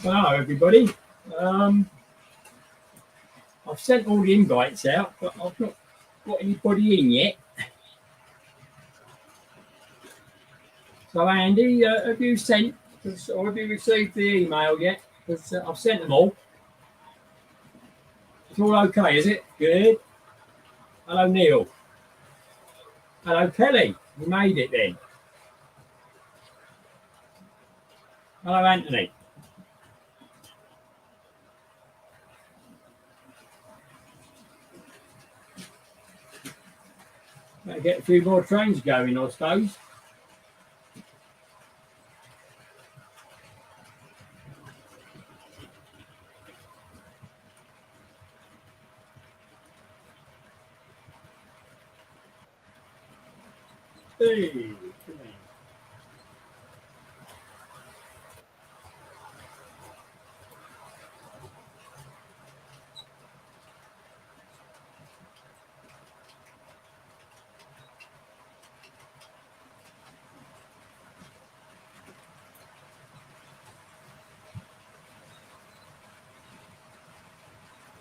Hello, everybody. I've sent all the invites out, but I've not got anybody in yet. So, Andy, have you sent, or have you received the email yet? Because I've sent them all. It's all okay, is it? Good. Hello, Neil. Hello, Kelly. You made it then. Hello, Anthony. Better get a few more trains going, I suppose. Hey, come on.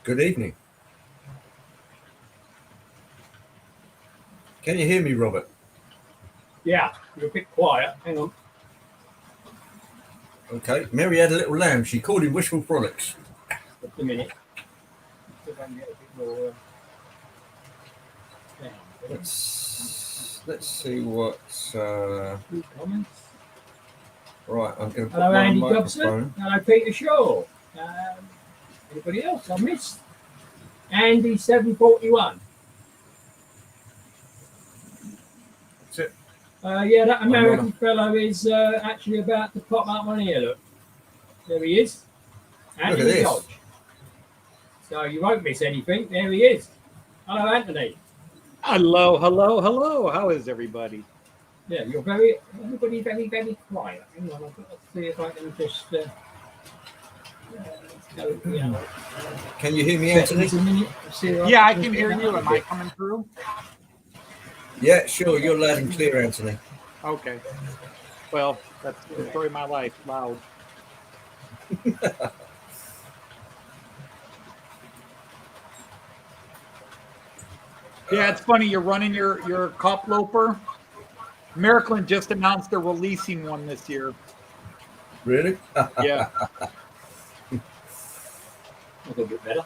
Good evening. Can you hear me, Robert? Yeah, you're a bit quiet. Hang on. Okay. Mary had a little lamb. She called him Wishful Frolics. Just a minute. See if I can get a bit more down. Let's see what. Two comments. Right, I'm going to put Hello, my Andy microphone. Dobson. Hello, Peter Shaw. Anybody else I missed? Andy 741. That's it. Yeah, that American fellow is actually about to pop up on here. Look, there he is. Look at Anthony this. Dodge. So you won't miss anything. There he is. Hello, Anthony. Hello, hello, hello. How is everybody? Yeah, you're everybody very, very quiet. Hang on, I've got to see if I can just go, Can you hear me, Anthony? Yeah, I can hear you. Am I coming through? Yeah, sure. You're loud and clear, Anthony. Okay. Well, that's the story of my life. Loud. Yeah, it's funny. You're running your cop loper. Maryland just announced they're releasing one this year. Really? Yeah. A little bit better.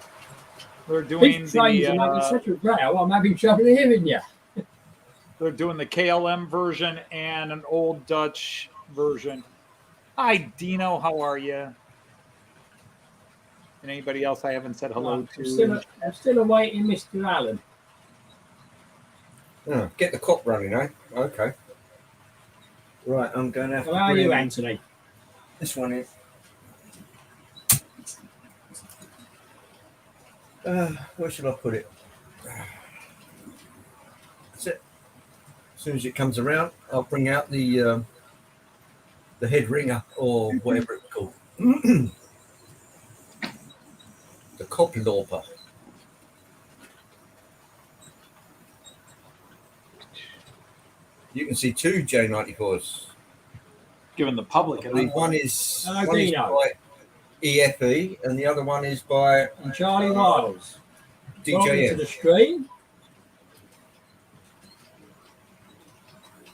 They're doing These trains are making such a row, I'm having trouble hearing you. They're doing the KLM version and an old Dutch version. Hi, Dino. How are you? And anybody else I haven't said hello to? I'm still awaiting Mr. Allen. Oh, get the cop running, eh? Okay. Right, I'm going to have to How are you, bring Anthony? this one in. Where should I put it? That's it. As soon as it comes around, I'll bring out the head ringer or whatever it's called. The cop loper. You can see two J94s. Given the public, I believe one is by EFE and the other one is by and Charlie Wiles. Welcome DJM. to the stream.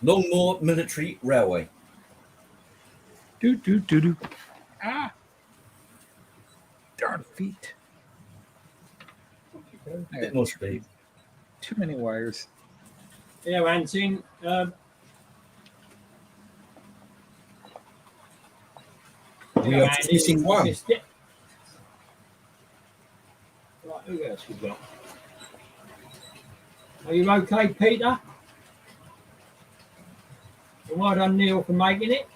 Longmoor Military Railway. Do. Ah. Darn feet. A bit more speed. Too many wires. Yeah, Anthony. We are just missing one. Right, who else we got? Are you okay, Peter? And well done, Neil, for making it.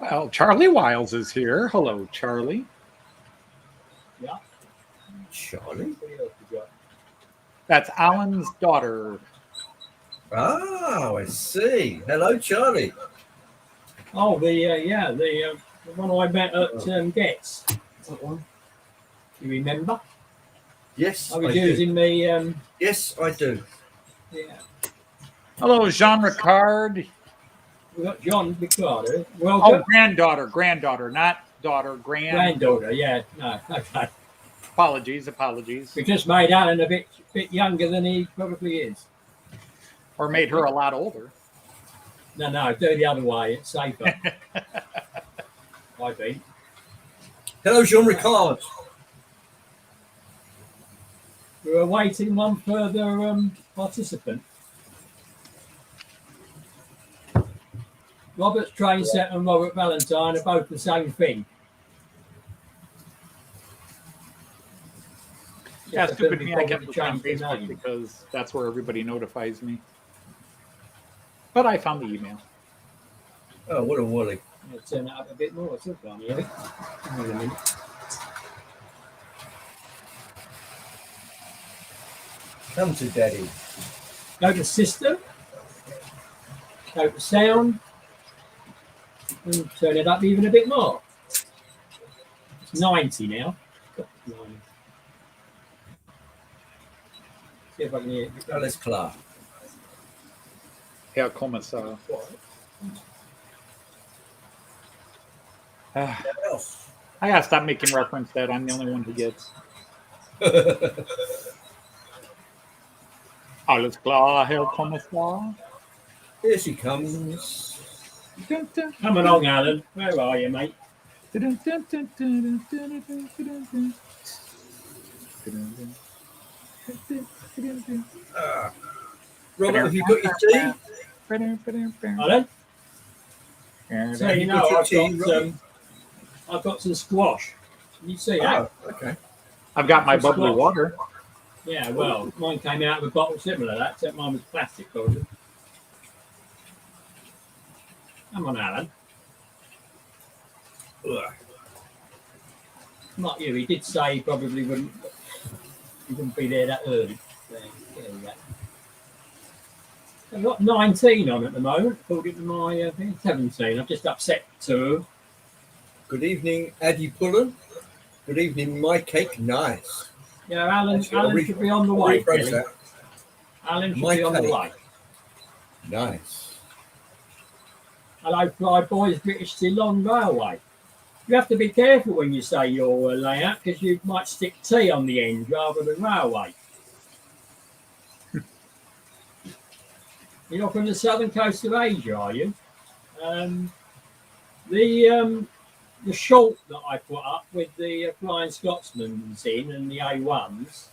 Well, Charlie Wiles is here. Hello, Charlie. Yeah. Charlie? What else we got? That's Alan's daughter. Oh, I see. Hello, Charlie. Oh, the one I met at Getz. That one? You remember? Yes, I was using the Yes, I do. yeah. Hello, Jean Ricard. We've got John Ricardo. Oh, Welcome. granddaughter, not daughter, Granddaughter, yeah. No, okay. Apologies. We just made Alan a bit younger than he probably is. Or made her a lot older. No, do the other way. It's safer. I think. Hello, Jean Ricard. We're awaiting one further participant. Robert Trainset and Robert Valentine are both the same thing. Yeah, Just stupid couldn't me. be I kept bothered it on to change the Facebook name. because that's where everybody notifies me. But I found the email. Oh, what a wally. I'll turn that up a bit more. It's all gone, yeah. Wait a minute. Come to daddy. Go to system. Go to sound. And turn it up even a bit more. It's 90 now. 90. See if I can hear it. Alles klar. Herr Kommissar. What else? I gotta stop making reference that I'm the only one who gets. Alles klar, Herr Kommissar. Here she comes. Dun, dun, Come along, Alan. Where are you, mate? dun, dun, dun, dun, dun, dun, dun, dun, dun. Robert, have you got your tea? Alan? So you know, got your tea, I've got some squash. Can you see that? Oh, okay. I've got my Some bubbly squash. water. Yeah, well, mine came out of a bottle similar to that, except mine was plastic bottle. Come on, Alan. Ugh. Not you. He did say he probably wouldn't. He wouldn't be there that early. There we go. I've got 19 on at the moment, according to my I think 17. I've just upset two. Good evening, Addy Pullen. Good evening, my cake. Nice. Yeah, Alan Actually, should be on the way. Rephrase Billy. that. Alan should My be on the cake. way. Nice. Hello, Fly Boys, British Ceylon Railway. You have to be careful when you say your layout because you might stick T on the end rather than railway. You're from the southern coast of Asia, are you? The short that I put up with the Flying Scotsman's in and the A1s,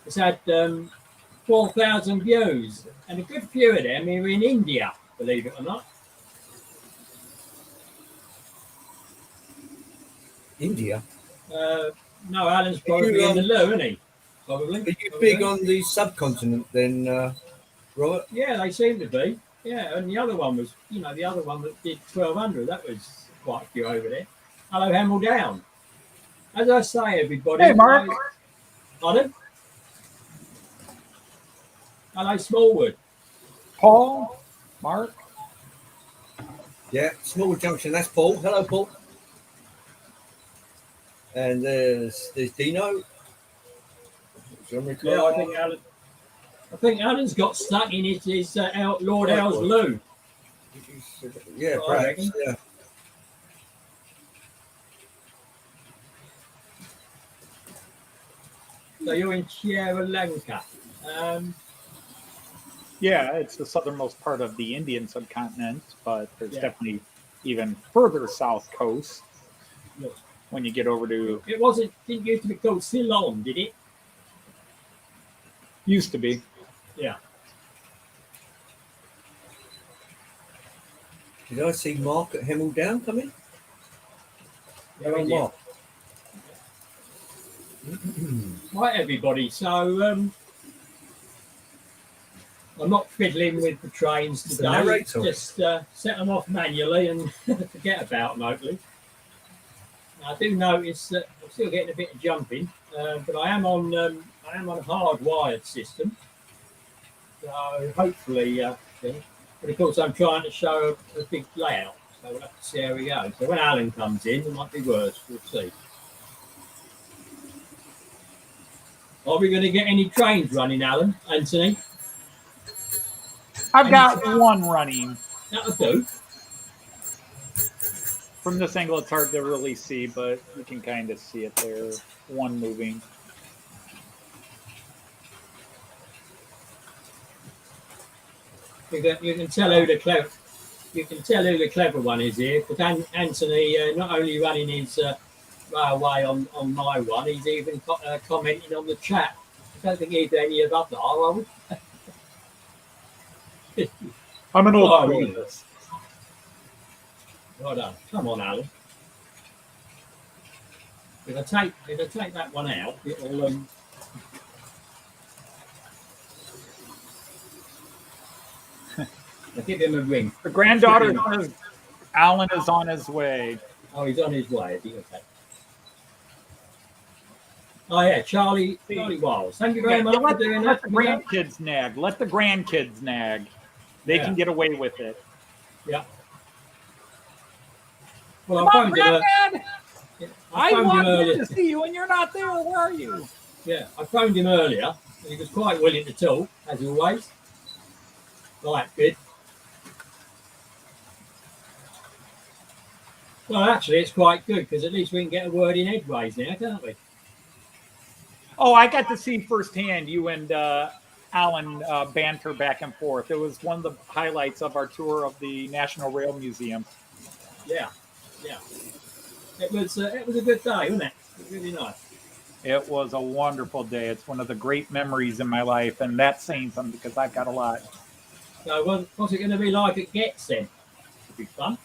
it's had 4,000 views, and a good few of them are in India, believe it or not. India. No, Alan's probably in the loo, isn't he? Probably. Are you big on the subcontinent then, Robert? Yeah, they seem to be. Yeah, and the other one was, the other one that did 1,200. That was quite a few over there. Hello, Hemel Down. As I say, everybody. Hey, Mark. Pardon? Hello, Smallwood. Paul, Mark. Yeah, Small Junction. That's Paul. Hello, Paul. And there's Dino. Yeah, I think Alan's got stuck in his Lord Al's loo. Yeah, I perhaps. reckon. Yeah. So you're in Sierra Lanka. Yeah, it's the southernmost part of the Indian subcontinent, but there's Yeah. definitely even further south coast Look, when you get over to didn't used to be called Ceylon, did it? used to be. Yeah. Did I see Mark at Hemel Down coming? You're in Mark. Right, everybody. So I'm not fiddling with the trains It's the today. narrator. Just set them off manually and forget about them, hopefully. I do notice that I'm still getting a bit of jumping, but I am on a hardwired system. So hopefully, but of course I'm trying to show a big layout. So we'll have to see how we go. So when Alan comes in, it might be worse. We'll see. Are we going to get any trains running, Alan, Anthony? I've got one running. That'll do. From this angle, it's hard to really see, but you can kind of see it there. One moving. You can tell who the clever. You can tell who the clever one is here, because Anthony not only running his railway on my one, he's even commenting on the chat. I don't think either any of us are we? I'm an old Oh, pro yeah. at this. Well done. Come on, Alan. If I take that one out, it'll I'll give him a ring. The granddaughter says Alan is on his way. Oh, he's on his way. Is he? Okay. Oh yeah, Charlie Wiles. Thank you very much for doing let that. the grandkids nag. Let the grandkids nag. They can get away with it. Yeah. Well, I phoned him. I wanted to see you, and you're not there. Where are you? Yeah, I phoned him earlier, and he was quite willing to talk, as always. Right, good. Well, actually, it's quite good because at least we can get a word in edgeways now, can't we? Oh, I got to see firsthand you and Alan banter back and forth. It was one of the highlights of our tour of the National Rail Museum. Yeah, yeah. It was a good day, wasn't it? It was really nice. It was a wonderful day. It's one of the great memories in my life, and that's saying something because I've got a lot. So, what's it going to be like at Getz then? It'll be fun.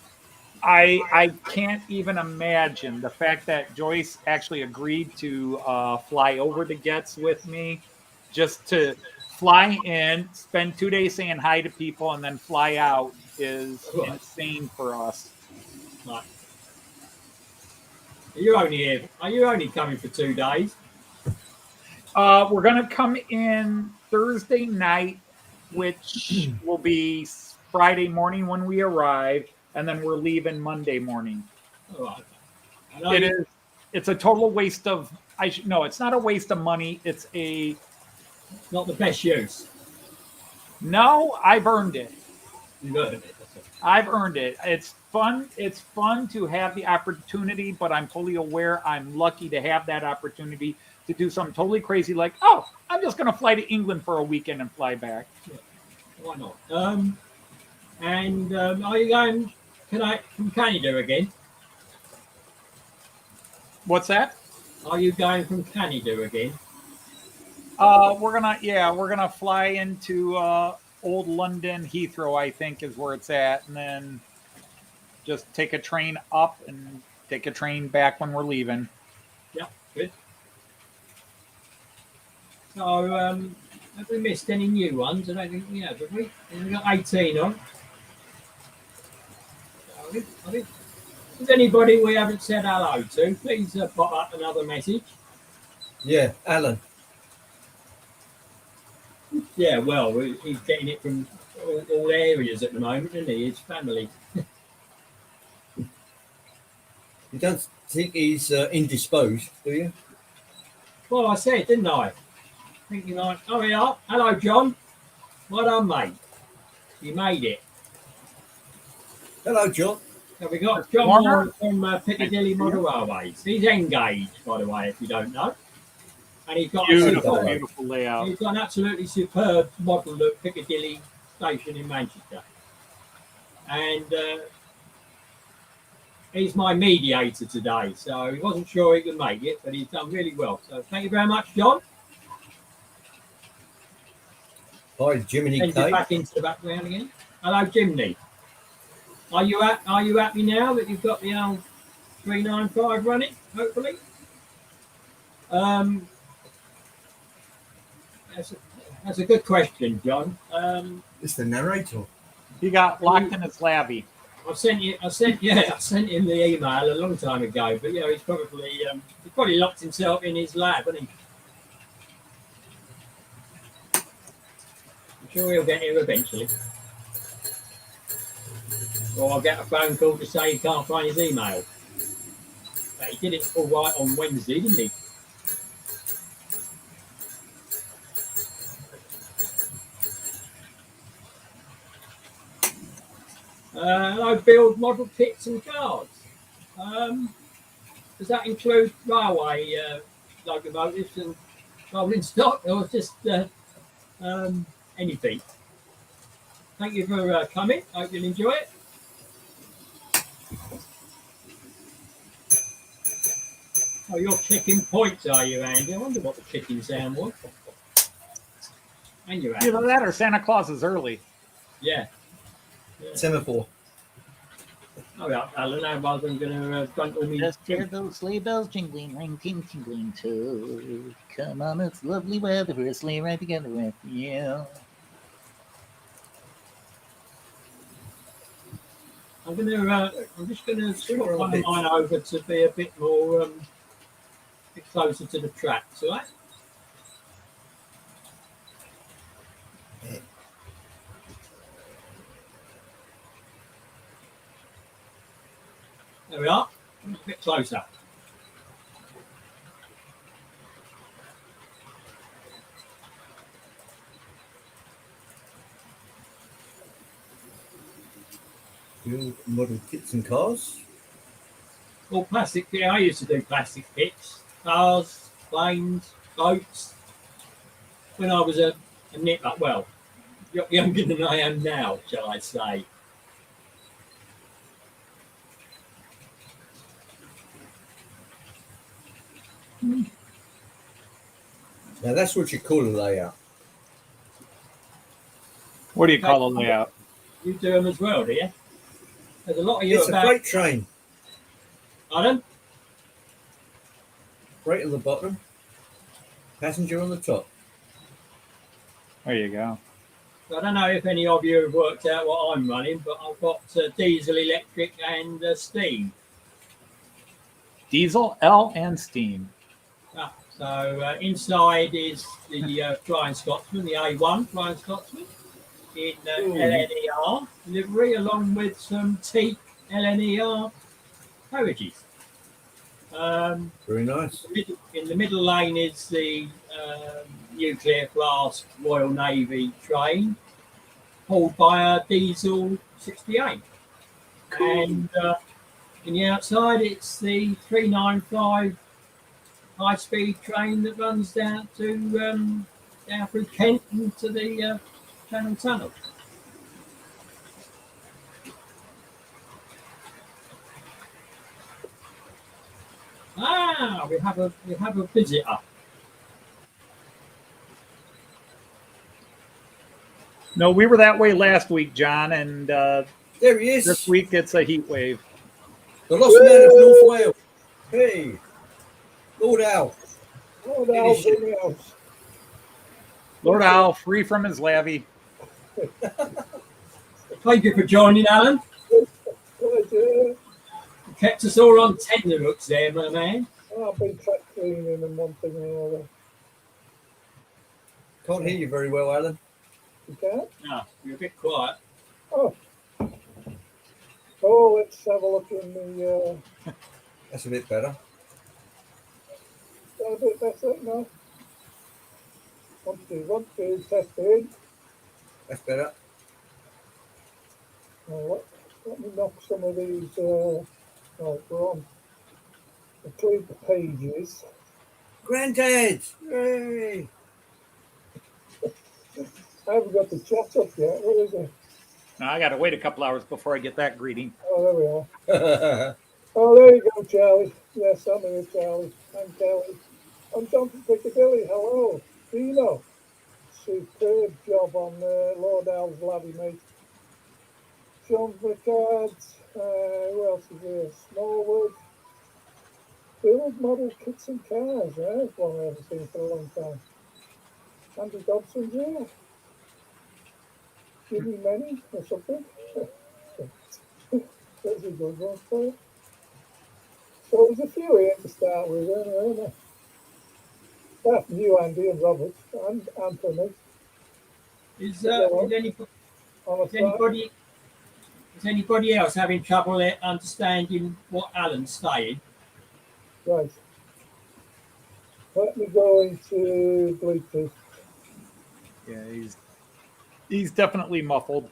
I can't even imagine the fact that Joyce actually agreed to fly over to Getz with me, just to fly in, spend 2 days saying hi to people, and then fly out is insane for us. Right. Are you only coming for 2 days? We're going to come in Thursday night, which will be Friday morning when we arrive, and then we're leaving Monday morning. All right. It's a total waste of. No, it's not a waste of money. It's not the best use. No, I've earned it. You've earned it. I've earned it. It's fun. It's fun to have the opportunity, but I'm fully aware I'm lucky to have that opportunity to do something totally crazy, like, oh, I'm just going to fly to England for a weekend and fly back. Yeah. Why not? Are you going from Canada again? What's that? Are you going from Canada again? We're gonna fly into Old London Heathrow, I think is where it's at, and then just take a train up and take a train back when we're leaving. Yeah, good. So, have we missed any new ones? I don't think we have we? We've got 18 on. I think, if there's anybody we haven't said hello to, please pop up another message. Yeah, Alan. Yeah, well, he's getting it from all areas at the moment, isn't he? His family. You don't think he's indisposed, do you? Well, I said, didn't I? Thinking like, oh yeah, hello, John. Well done, mate. You made it. Hello, John. So we got John Moore from Piccadilly Model Railways. He's engaged, by the way, if you don't know. And he's got beautiful layout. He's got an absolutely superb model of Piccadilly Station in Manchester. And he's my mediator today, so he wasn't sure he could make it, but he's done really well. So thank you very much, John. Hi, Jiminy K. Back into the background again. Hello, Jiminy. Are you happy now that you've got the old 395 running? Hopefully. That's a good question, John. It's the narrator. He got locked in his labby. I sent him the email a long time ago, but he's probably locked himself in his lab, hasn't he? I'm sure he'll get here eventually. Or I'll get a phone call to say he can't find his email. But he did it all right on Wednesday, didn't he? And I build model kits and cars. Does that include railway locomotives and rolling stock, or just anything? Thank you for coming. Hope you'll enjoy it. Oh, you're clicking points, are you, Andy? I wonder what the clicking sound was. And you're Either that or Santa Claus is early. Yeah. Semaphore. All right, Alan, I'm going to front all me. Just hear those sleigh bells jingling, ring, ting, tingling too. Come on, it's lovely weather for a sleigh ride together with you. I'm just going to swap one of mine over to be a bit more, a bit closer to the tracks, all right? There we are. A bit closer. Build model kits and cars. All plastic. Yeah, I used to do plastic kits, cars, planes, boats. When I was a nipper, well, younger than I am now, shall I say. Now that's what you call a layout. What do you call a layout? You do them as well, do you? There's a lot of you It's about. a freight train. Pardon? Freight at the bottom, passenger on the top. There you go. I don't know if any of you have worked out what I'm running, but I've got diesel, electric, and steam. Diesel, L, and steam. So inside is the Flying Scotsman, the A1 Flying Scotsman, in LNER delivery, along with some teak LNER carriages. Very nice. In the middle lane is the nuclear flask Royal Navy train, pulled by a diesel 68. Cool. And in the outside, it's the 395 high-speed train that runs down to down through Kent into the Channel Tunnel. Ah, we have a visitor. No, we were that way last week, John, and there he is. this week it's a heat wave. The lost man of North Wales. Hey, Lord Al. Lord Al's in the house. Lord Al, free from his lavvy. Thank you for joining, Alan. Pleasure. You kept us all on tenterhooks there, my man. I've been track cleaning and one thing and another. Can't hear you very well, Alan. You can't? No, you're a bit quiet. Oh, let's have a look in the. That's a bit better. A bit better now. 1, 2, 1, 2, testing. That's better. Now, let me knock some of these. Right, we're on. Include the pages. Granddad! Yay! I haven't got the chat up yet. What is it? Now, I got to wait a couple hours before I get that greeting. Oh, there we are. Oh, there you go, Charlie. Yes, I'm here, Charlie. I'm Kelly. I'm John from Piccadilly. Hello. Dino. Superb job on Lord Al's laddie, mate. John Ricard. Who else is here? Smallwood. Build model kits and cars. There's one I haven't seen for a long time. Andy Dobson's here. Jimmy Many or something. That's a good one for you. So there's a few here to start with, isn't there? Apart from you, Andy, and Robert, and Anthony. Is anybody else having trouble understanding what Alan's saying? Right. Let me go into Bluetooth. Yeah, he's definitely muffled.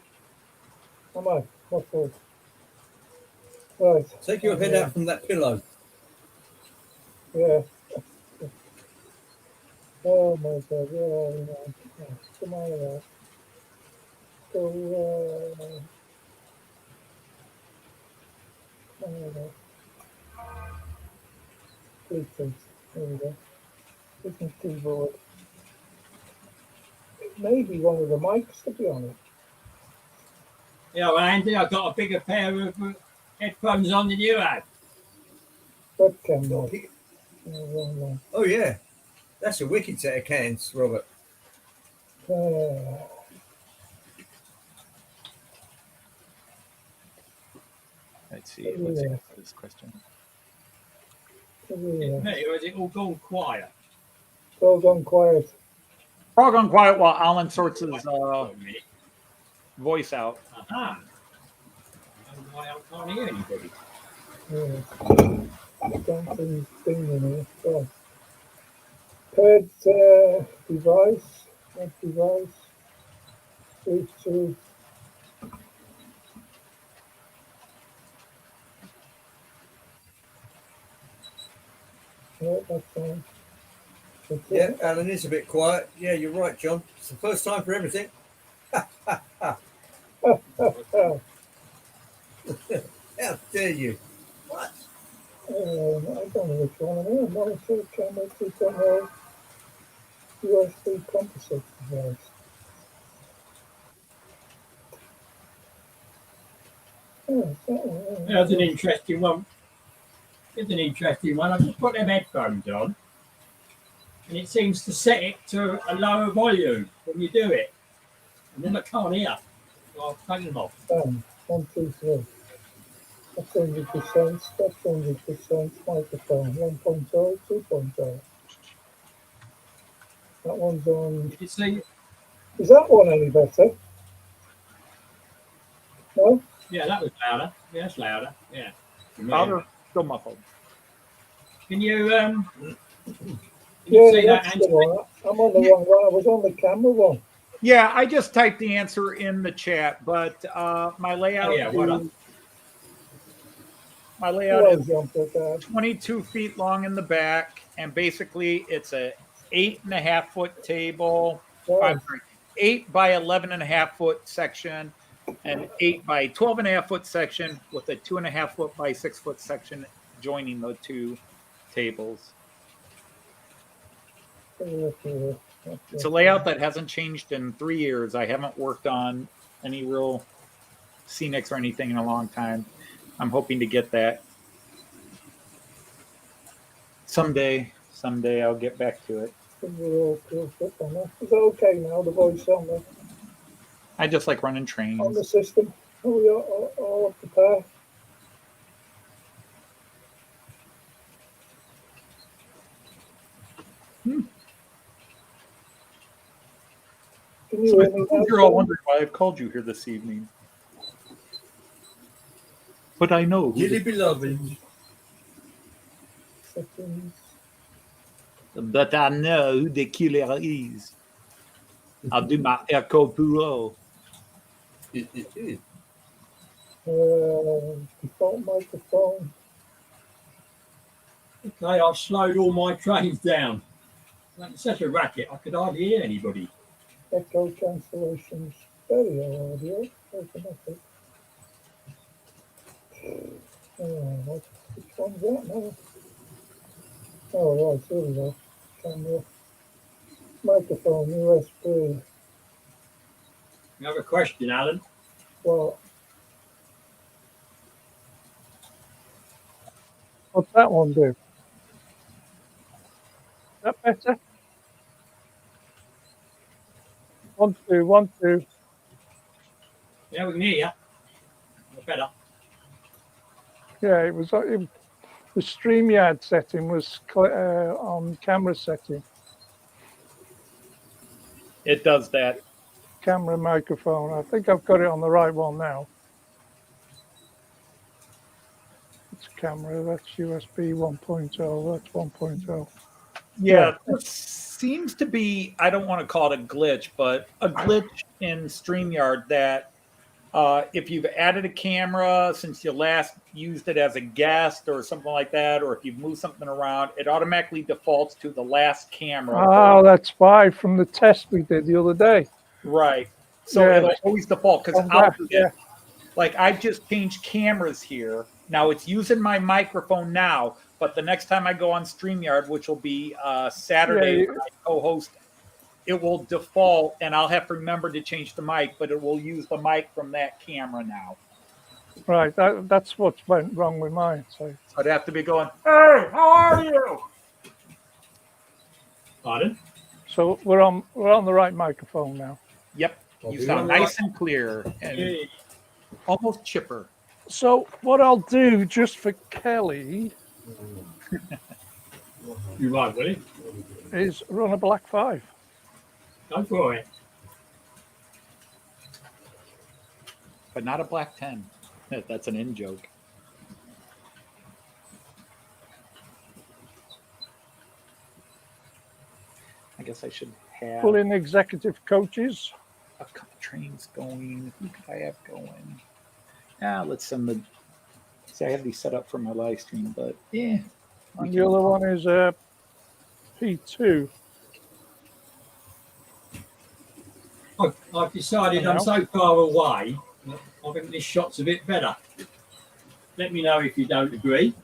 Am I? muffled. Right. Take your head out from that pillow. Yeah. Oh my God, where are we now? Oh, come on now. So, please, please. There we go. Business keyboard. It may be one of the mics, to be honest. Yeah, well, Andy, I've got a bigger pair of headphones on than you have. Webcam Oh, mic. Oh, wrong one. oh yeah, that's a wicked set of cans, Robert. Let's see. Let's Yeah. answer this question. Is Yeah. it me, or is it all gone quiet? It's all gone quiet. We're all gone quiet while Alan sorts his For a minute. voice out. Aha. I don't know why I can't hear anybody. Yeah. Something's thing in here. So, third device. That device. Bluetooth. Yeah, that's fine. That's Yeah, it. Alan is a bit quiet. Yeah, you're right, John. It's the first time for everything. How dare you? What? I don't know which one it is. Monitor, camera, 2.0, USB composite device. Oh, is that one? That's an interesting one. It's an interesting one. I've just put them headphones on, and it seems to set it to a lower volume when you do it. And then I can't hear. So I've taken them off. 1, 2, 3. That's 100%. That's 100% microphone. 1.0, 2.0. That one's on. Did you see? Is that one any better? No? Yeah, that was louder. Yeah, that's louder. Yeah. Louder, still muffled. Can you Yeah, see that? that's the one. I'm on the wrong one. I was on the camera one. Yeah, I just typed the answer in the chat, but my layout, Oh, yeah, what up? my layout is Well, jump at that. 22 feet long in the back, and basically it's a 8.5 foot table. Right. I'm sorry, 8 by 11.5 foot section, an 8 by 12.5 foot section with a 2.5 foot by 6 foot section joining the two tables. It's a layout that hasn't changed in 3 years. I haven't worked on any real scenics or anything in a long time. I'm hoping to get that someday. Someday I'll get back to it. Is it okay now? The voice on I just like running the trains. system? Are we all up to par? Can you hear me now? You're all wondering why I've called you here this evening. But I know who Dearly beloved. Settings. But I know who the killer is. I'll do my echo puro. Default microphone. Okay, I've slowed all my trains down. That's such a racket. I could hardly hear anybody. Echo cancellation. Stereo audio. Automatic. Which one's that now? Oh, right, here we go. Camera. Microphone, USB. You have a question, Alan? Well, what's that one do? Is that better? 1, 2, 1, 2. Yeah, we can hear you. That's better. Yeah, it was the StreamYard setting was on camera setting. It does that. Camera microphone. I think I've got it on the right one now. It's camera. That's USB 1.0. That's 1.0. Yeah, this seems to be, I don't want to call it a glitch, but a glitch in StreamYard that if you've added a camera since you last used it as a guest or something like that, or if you've moved something around, it automatically defaults to the last camera. Oh, that's why from the test we did the other day. Right. So Yeah. it'll always default because Oh, that, yeah. like I've just changed cameras here. Now it's using my microphone now, but the next time I go on StreamYard, which will be Saturday, Yeah, when I co-host, it will default, and I'll have to remember to change the mic, but it will use the mic from that camera now. Right. That's what went wrong with mine. So I'd have to be going, "Hey, how are you?" Pardon? so we're on the right microphone now. Yep, you Okay. sound nice and clear and Hey. almost chipper. So what I'll do just for Kelly You right, Willie? is run a black 5. Go for it. But not a black 10. That's an in joke. I guess I should have Pull in executive coaches. a couple trains going. Who could I have going? Let's send the. See, I have these set up for my live stream, but yeah. And the other one is P2. I've decided I'm so far away that I think this shot's a bit better. Let me know if you don't agree.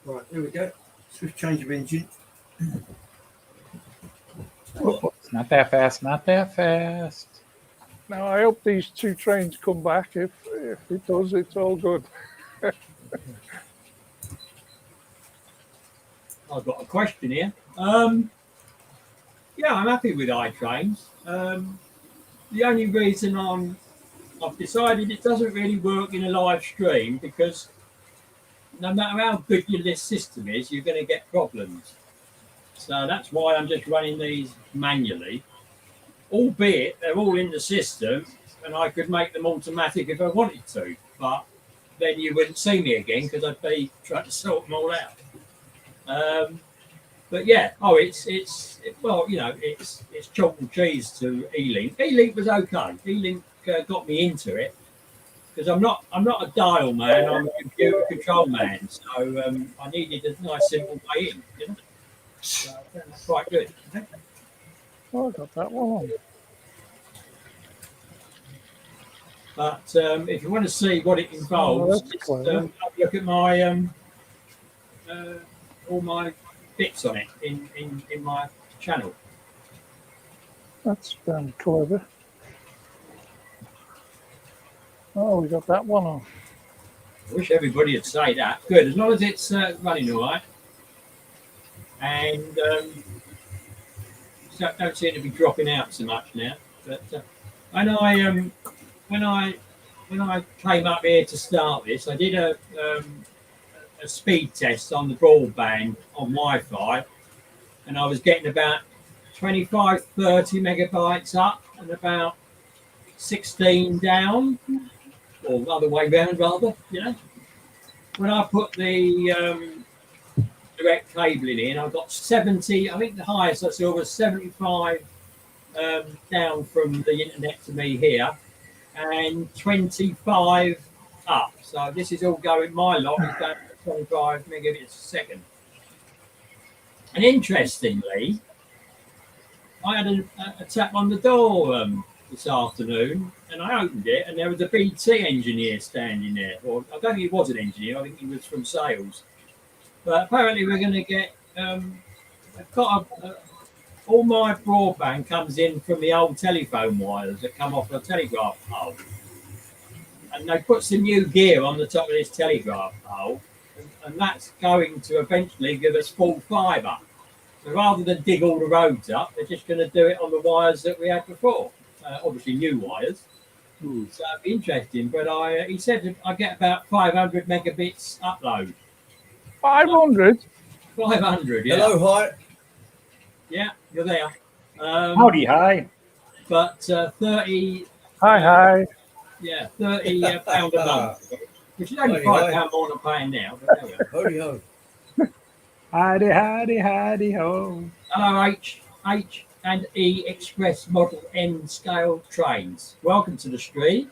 Right, here we go. Swift change of engine. It's not that fast. Not that fast. Now I hope these two trains come back. If it does, it's all good. I've got a question here. Yeah, I'm happy with iTrains. The only reason I've decided it doesn't really work in a live stream because no matter how good your list system is, you're going to get problems. So that's why I'm just running these manually, albeit they're all in the system and I could make them automatic if I wanted to, but then you wouldn't see me again because I'd be trying to sort them all out. But yeah, it's chalk and cheese to E-Link. E-Link was okay. E-Link got me into it because I'm not a dial man. I'm a computer control man. So I needed a nice simple way in. You know, so that's quite good. Oh, I got that one on. But if you want to see what it involves, that's just, clever. have a look at my all my bits on it in my channel. That's damn clever. Oh, we got that one on. I wish everybody would say that. Good, as long as it's running all right. And so don't seem to be dropping out so much now. But when I came up here to start this, I did a speed test on the broadband on Wi-Fi, and I was getting about 25, 30 megabytes up and about 16 down, or the other way round rather, you know. When I put the direct cabling in, I got 70, I think the highest I saw was 75 down from the internet to me here, and 25 up. So this is all going, my lot is going to 25 megabits a second. And interestingly, I had a tap on the door this afternoon, and I opened it, and there was a BT engineer standing there. Or I don't think he was an engineer, I think he was from sales. But apparently we're going to get, I've got all my broadband comes in from the old telephone wires that come off the telegraph pole. And they put some new gear on the top of this telegraph pole, and that's going to eventually give us full fibre. So rather than dig all the roads up, they're just going to do it on the wires that we had before. Obviously new wires. So it'd be interesting. But he said I get about 500 megabits upload. 500? 500, yeah. Hello, hi. Yeah, you're there. Howdy, hi. But 30. Hi. Yeah, £30 a month, which is only Howdy, £5 more than I'm paying now. But there we go. Howdy ho. Howdy, howdy, howdy, ho. Hello, H. and E Express Model N scale trains. Welcome to the stream.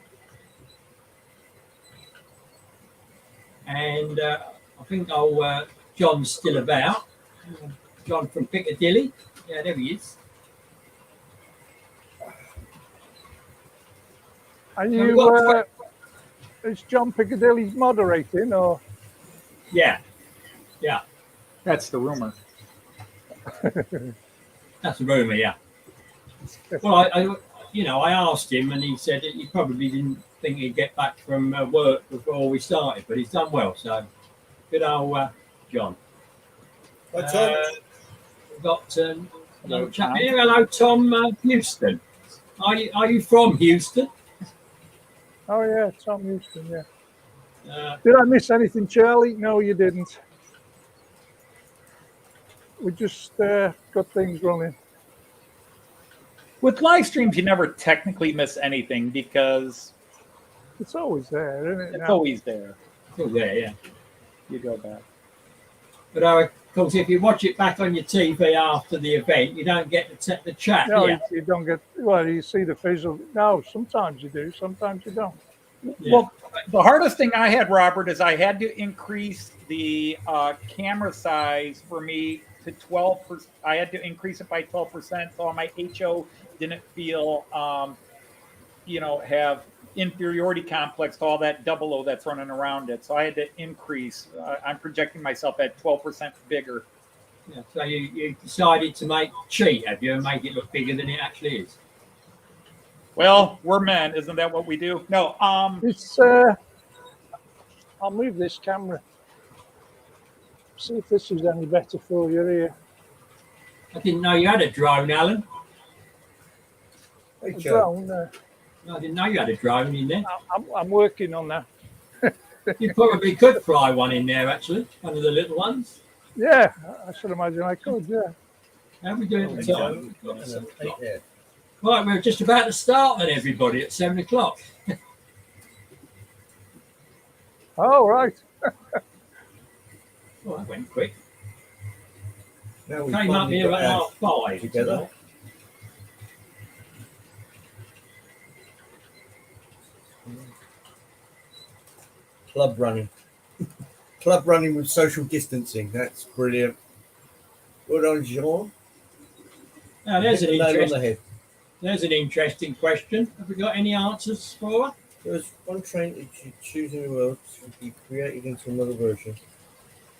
And I think John's still about. John from Piccadilly. Yeah, there he is. Are So we've you, got is John Piccadilly moderating or? yeah, That's the rumor. that's a rumour, yeah. Well, I asked him and he said that he probably didn't think he'd get back from work before we started, but he's done well. So good old John. Hi, Tom. We've got Hello, another chap Tom. here. Hello, Tom Houston. Are you from Houston? Oh yeah, Tom Houston, yeah. Uh, Did I miss anything, Charlie? No, you didn't. We just got things running. With live streams, you never technically miss anything because It's always there, isn't it? it's now? always there. still there, yeah. You go back. But of course, if you watch it back on your TV after the event, you don't get the chat. No, Yeah. you don't get. Well, you see the visual. No, sometimes you do. Sometimes you don't. Yeah. Well, the hardest thing I had, Robert, is I had to increase the camera size for me to 12%. I had to increase it by 12%, so my HO didn't feel, have inferiority complex to all that double O that's running around it. So I had to increase. I'm projecting myself at 12% bigger. Yeah, so you decided to cheat, have you, and make it look bigger than it actually is? Well, we're men, isn't that what we do? No. It's. I'll move this camera. See if this is any better for you here. I didn't know you had a drone, Alan. Hey, A Joe. drone. I didn't know you had a drone in there. I'm working on that. You probably could fly one in there, actually, one of the little ones. Yeah, I should imagine I could. Yeah. How are we doing Hey, at the Joe. time? We've got And, 7 hey, o'clock. there. Right, we're just about to start then, everybody, at 7 o'clock. Oh, right. Oh, that went quick. Now we Came up finally here got at our 5:30. together. Club running. Club running with social distancing. That's brilliant. Well done, Jean. Now, there's Hit an the nail on interesting. the head. There's an interesting question. Have we got any answers for her? There was one train that you choose in the world to be created into another version.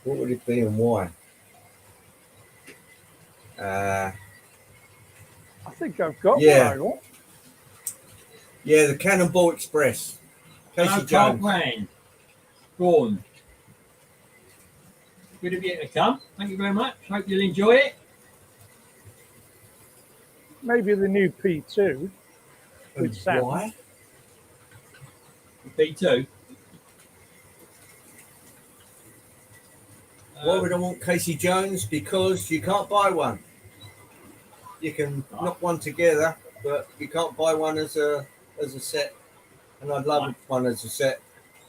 What would it be and why? I think I've got Yeah. what I want. Yeah, the Cannonball Express. Casey Hello, Jones. Wayne. Gordon. Good of you to come. Thank you very much. Hope you'll enjoy it. Maybe the new P2 with And sound. why? P2. Why would I want Casey Jones? Because you can't buy one. You can knock one together, but you can't buy one as a set. And I'd love one as a set.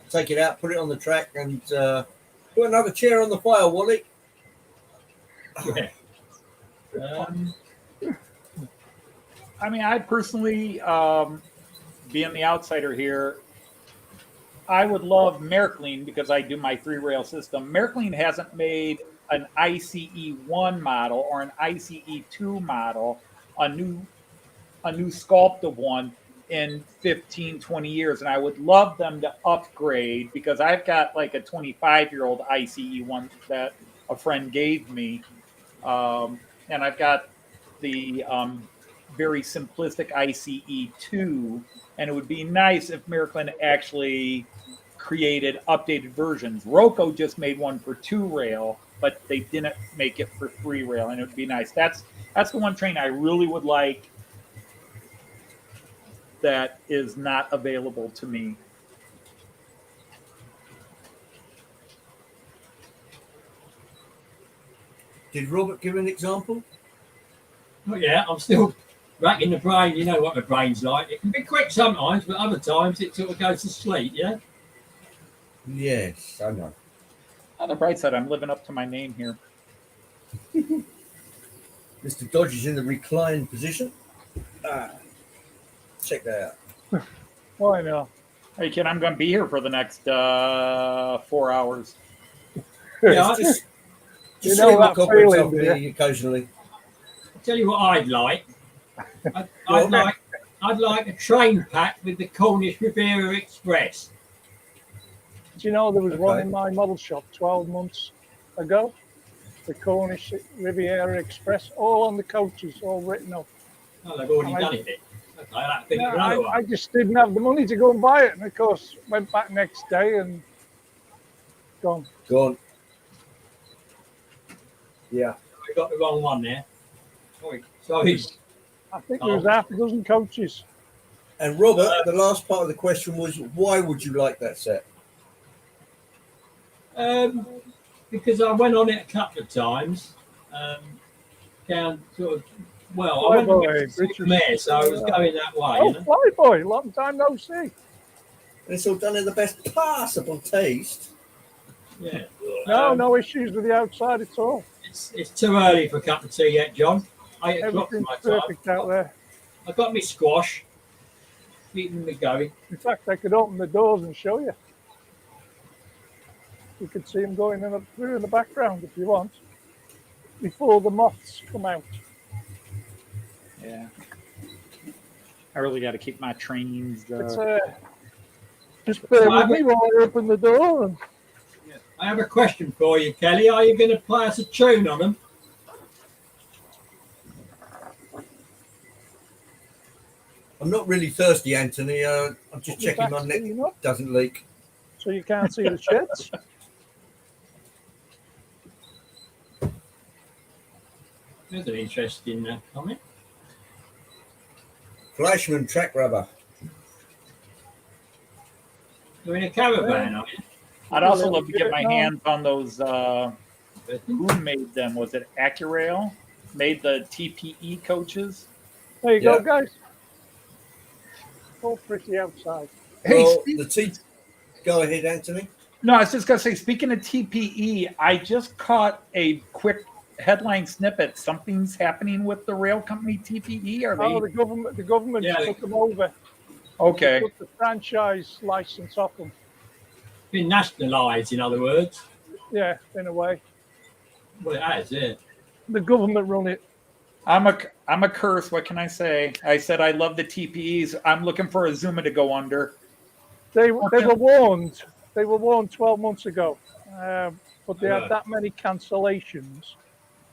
Take it out, put it on the track, and put another chair on the fire, Wally. Yeah. I mean, I personally, being the outsider here, I would love Märklin because I do my 3-rail system. Märklin hasn't made an ICE1 model or an ICE2 model, a new sculpted one in 15, 20 years. And I would love them to upgrade because I've got like a 25-year-old ICE1 that a friend gave me. And I've got the very simplistic ICE2, and it would be nice if Märklin actually created updated versions. Roku just made one for 2-rail, but they didn't make it for 3-rail, and it would be nice. That's the one train I really would like that is not available to me. Did Robert give an example? Oh, yeah, I'm still racking the brain. You know what the brain's like. It can be quick sometimes, but other times it sort of goes to sleep, yeah? Yes, I know. On the bright side, I'm living up to my name here. Mr. Dodge is in the reclined position. Check that out. Why not? Hey, kid, I'm going to be here for the next 4 hours. Yeah, Just You see know what that comments feeling, off do me occasionally. I'll tell you what I'd like. I'd, Well- I'd like a train pack with the Cornish Riviera Express. Do you know there was one Okay. in my model shop 12 months ago? The Cornish Riviera Express, all on the coaches, all written up. Oh, they've already I- done it. Okay, I think Yeah, another one. I just didn't have the money to go and buy it, and of course went back next day and gone. Gone. Yeah. I got the wrong one there. Sorry. I think there was half a dozen coaches. And Robert, the last part of the question was, why would you like that set? Because I went on it a couple of times. Down sort of, well, I went on it to Mare, so I was going that way. Oh, You know? Fly Boy, long time no see. And it's all done in the best possible taste. Yeah. No, no issues with the outside at all. It's too early for a cup of tea yet, John. 8 o'clock Everything's my time. perfect out there. I got me squash, keeping me going. In fact, I could open the doors and show you. You could see them going through in the background if you want, before the moths come out. Yeah. I really got to keep my trains. It's, just bear with me while I open the door. And I have a question for you, Kelly. Are you going to play us a tune on them? I'm not really thirsty, Anthony. I'm just checking my neck doesn't leak. So you can't see the shits. There's an interesting comment. Fleischmann track rubber. You're in a caravan, are you? I'd also love to get my hands on those. Who made them? Was it Accurail? Made the TPE coaches? There you go, guys. All pretty outside. Well, go ahead, Anthony. No, I was just going to say, speaking of TPE, I just caught a quick headline snippet. Something's happening with the rail company TPE. Are they? Oh, the government took them over. Okay. They took the franchise license off them. Been nationalised, in other words. Yeah, in a way. Well, it has, yeah. The government run it. I'm a curse. What can I say? I said I love the TPEs. I'm looking for a Zuma to go under. They were warned. They were warned 12 months ago, but they had that many cancellations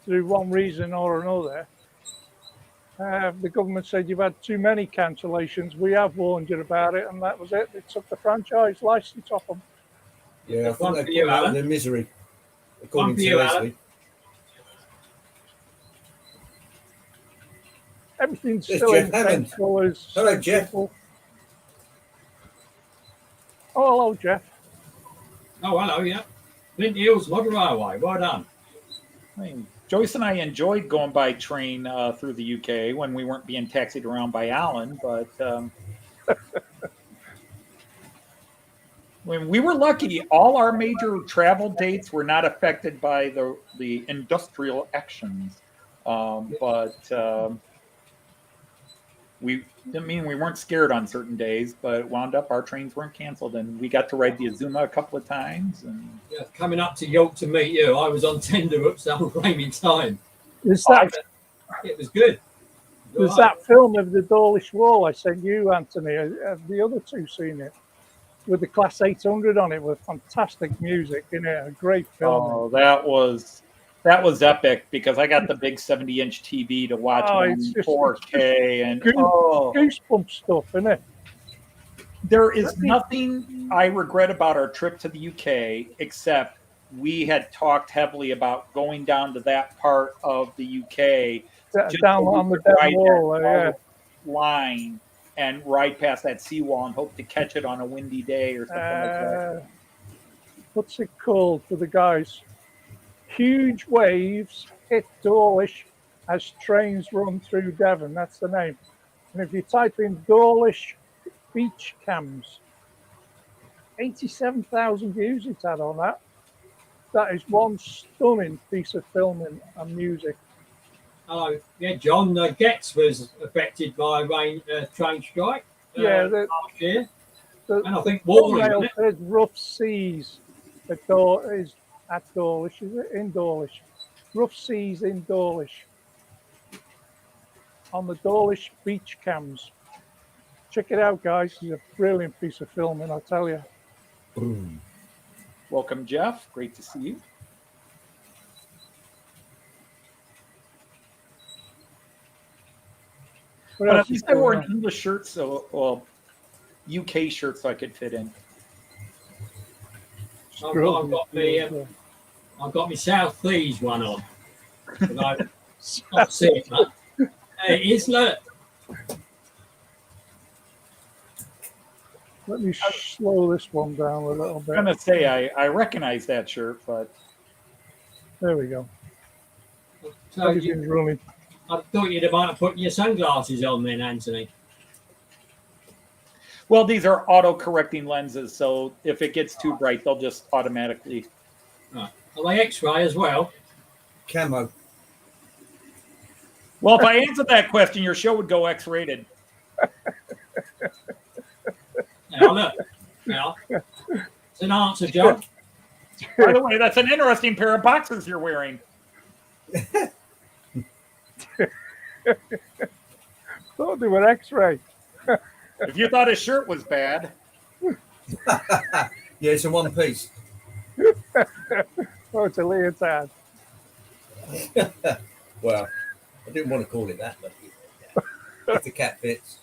through one reason or another. The government said you've had too many cancellations. We have warned you about it, and that was it. They took the franchise license off them. Yeah, I think they put out their misery, according to Leslie. Everything's still in the same colours. Hello, Jeff. People. Oh, hello, Jeff. Oh, hello, yeah. Flint Hills Model Railway. Well done. I mean, Joyce and I enjoyed going by train through the UK when we weren't being taxied around by Alan, but when we were lucky, all our major travel dates were not affected by the industrial actions. We didn't mean we weren't scared on certain days, but wound up our trains weren't canceled, and we got to ride the Azuma a couple of times. And yeah, coming up to York to meet you, I was on tender up some flaming time. It was good. There's that film of the Dawlish Wall I sent you, Anthony. Have the other two seen it? With the Class 800 on it, with fantastic music in it, a great film. Oh, that was epic because I got the big 70-inch TV to watch it in 4K and goosebump stuff, isn't it? There is nothing I regret about our trip to the UK except we had talked heavily about going down to that part of the UK down on the down wall, line and ride past that seawall and hope to catch it on a windy day or something like that. What's it called for the guys? Huge waves hit Dawlish as trains run through Devon. That's the name. And if you type in Dawlish beach cams, 87,000 views it's had on that. That is one stunning piece of filming and music. Oh, yeah, John Getz was affected by a train strike Yeah, last year. the And I think Wally, thumbnail wasn't it? says rough seas at is at Dawlish, is it? In Dawlish. Rough seas in Dawlish. On the Dawlish beach cams. Check it out, guys. It's a brilliant piece of filming, I'll tell you. Boom. Welcome, Jeff. Great to see you. What But else at least is I wore going an English shirt, well, UK shirt, so I could fit in. on? I've got my South Seas one on. But I can't see it much. It is, look. Let me slow this one down a little I'm bit. gonna say I recognize that shirt, but There we go. So Everything's running. I thought you'd have put your sunglasses on then, Anthony. well, these are auto-correcting lenses, so if it gets too bright, they'll just automatically. Right. Are they X-ray as well? Camo. Well, if I answered that question, your show would go X-rated. Now look. Now, it's an answer, John. By the way, that's an interesting pair of boxers you're wearing. Thought they were X-ray. If you thought his shirt was bad, Yeah, it's in one piece. Oh, it's a leotard. Well, I didn't want to call it that, but yeah. If the cat fits.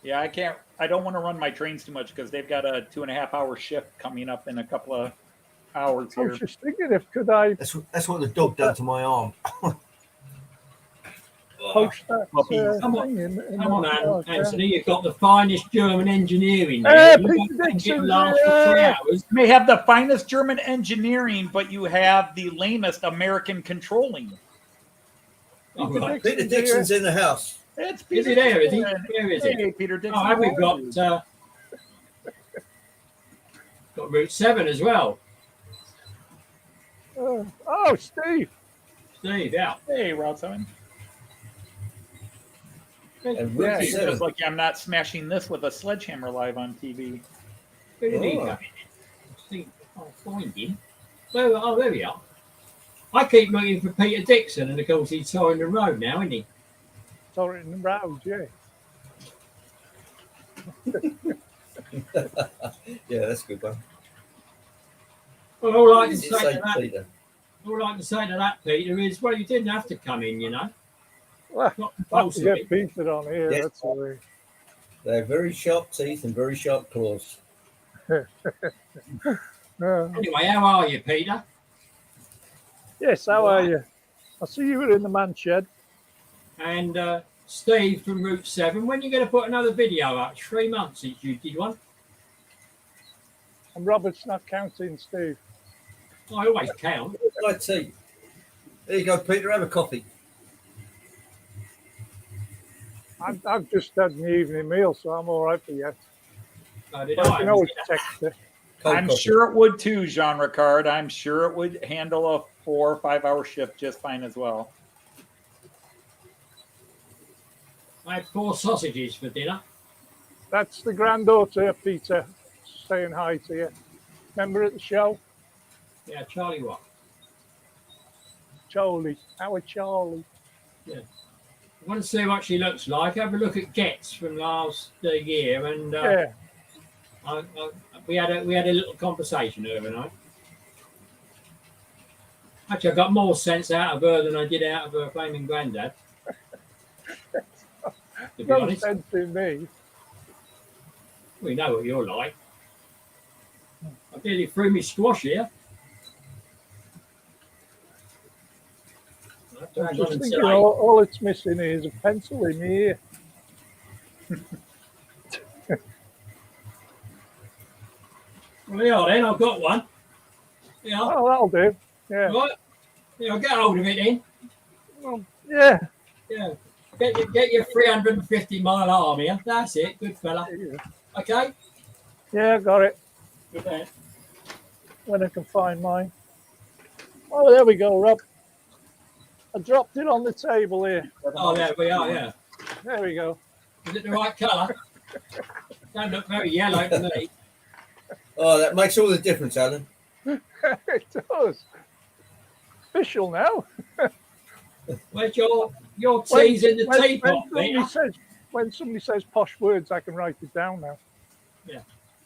yeah, I don't want to run my trains too much because they've got a 2.5-hour shift coming up in a couple of hours I here. was just thinking, if could I That's what the dog done to my arm. post that Puppies. Come on. thing in Come on, the blog, Anthony. You've got the finest German engineering Hey, there. You Peter don't think Dixon, it'll last for 3 yeah. hours. You may have the finest German engineering, but you have the lamest American controlling. Oh, right. Peter Dixon's in the house. It's Is Peter he there? Is he? Dixon. Where is he? Hey, Peter Dixon. Oh, and we've got Route 7 as well. Oh, Steve. Steve, yeah. Hey, Route 7. And Yeah, Route it's 7. just like I'm not smashing this with a sledgehammer live on TV. Where did he Oh. go? I think I'll find him. Oh, there we are. I keep looking for Peter Dixon, and of course he's touring the road now, isn't he? Sorry, in the road, yeah. Yeah, that's a good one. Well, all I can It's say to Saint that, Peter. all I can say to that, Peter, is well, you didn't have to come in, you know. Well, Not I have to get compulsory. Peter on here. Yes. That's the way. They have very sharp teeth and very sharp claws. Anyway, how are you, Peter? Yes, how are you? I see you were in the man shed. And Steve from Route 7. When are you going to put another video up? 3 months since you did one. And Robert's not counting, Steve. I always count. My tea. There you go, Peter. Have a coffee. I've just had an evening meal, so I'm all right for you. So did But I I. can always text you. Cold I'm coffee. sure it would too, Jean Ricard. I'm sure it would handle a 4 or 5 hour shift just fine as well. I had 4 sausages for dinner. That's the granddaughter, Peter, saying hi to you. Remember at the show? Yeah, Charlie what? Charlie. Our Charlie. I want to see what she looks like. Have a look at Getz from last year, and Yeah. we had a little conversation overnight. Actually, I got more sense out of her than I did out of her flaming granddad. To be No honest, sense in me. we know what you're like. I nearly threw me squash here. I have to I'm hang just on and thinking say, all it's missing is a pencil in here. well, yeah, then I've got one. Yeah, Oh, that'll do. Yeah. right. Yeah, I'll get hold of it then. Well, yeah. Yeah, get your 350-mile arm here. That's it, good fella. Okay. Yeah, got it. Good man. When I can find mine. Oh, there we go, Rob. I dropped it on the table here. Oh, there we are. Yeah. There we go. Is it the right colour? Don't look very yellow to me. Oh, that makes all the difference, Alan. It does. Official now. Where's your tea's in the when teapot, somebody Peter? says, when somebody says posh words, I can write it down now.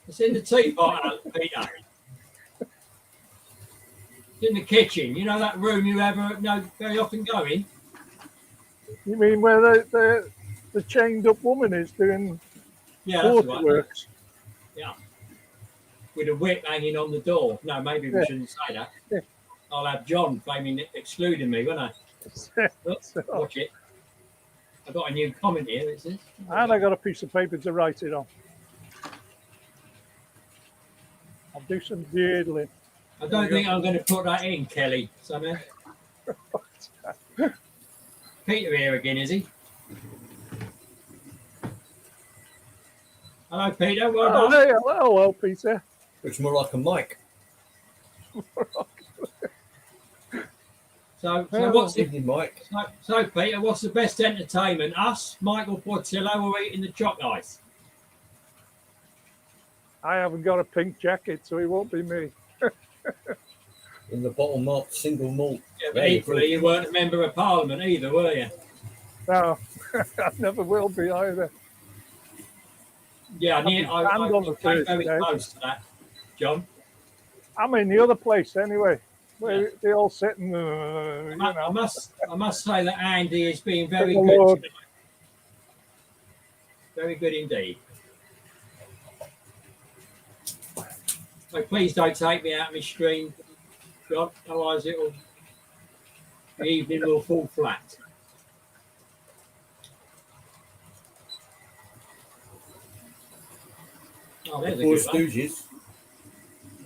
It's in the teapot, Peter. It's in the kitchen. You know that room you very often go in? You mean where the chained up woman is doing Yeah, that's right. waterworks? With a whip hanging on the door. No, maybe we Yeah. shouldn't say that. Yeah. I'll have John excluding me, won't I? Look, watch it. I've got a new comment here. It says. And I got a piece of paper to write it on. I'll do some doodling. I don't think I'm going to put that in, Kelly. Somehow. Peter here again, is he? Hello, Peter. Well Oh, done. hey, hello, Peter. Looks more like a mic. So Oh. what's the Evening, Mike. So, Peter, what's the best entertainment? Us, Michael Portillo, or eating the choc ice? I haven't got a pink jacket, so it won't be me. In the bottle malt, single malt. Yeah, but equally, you weren't a member of Parliament either, were you? No, I never will be either. Yeah, I banned on the came first very day. close to that, John. I'm in the other place anyway, where they all sit and, I must say that Andy is being very Good good Lord. tonight. Very good indeed. So please don't take me out of my stream, John, otherwise the evening will fall flat. Oh, there's a Four good one. Stooges.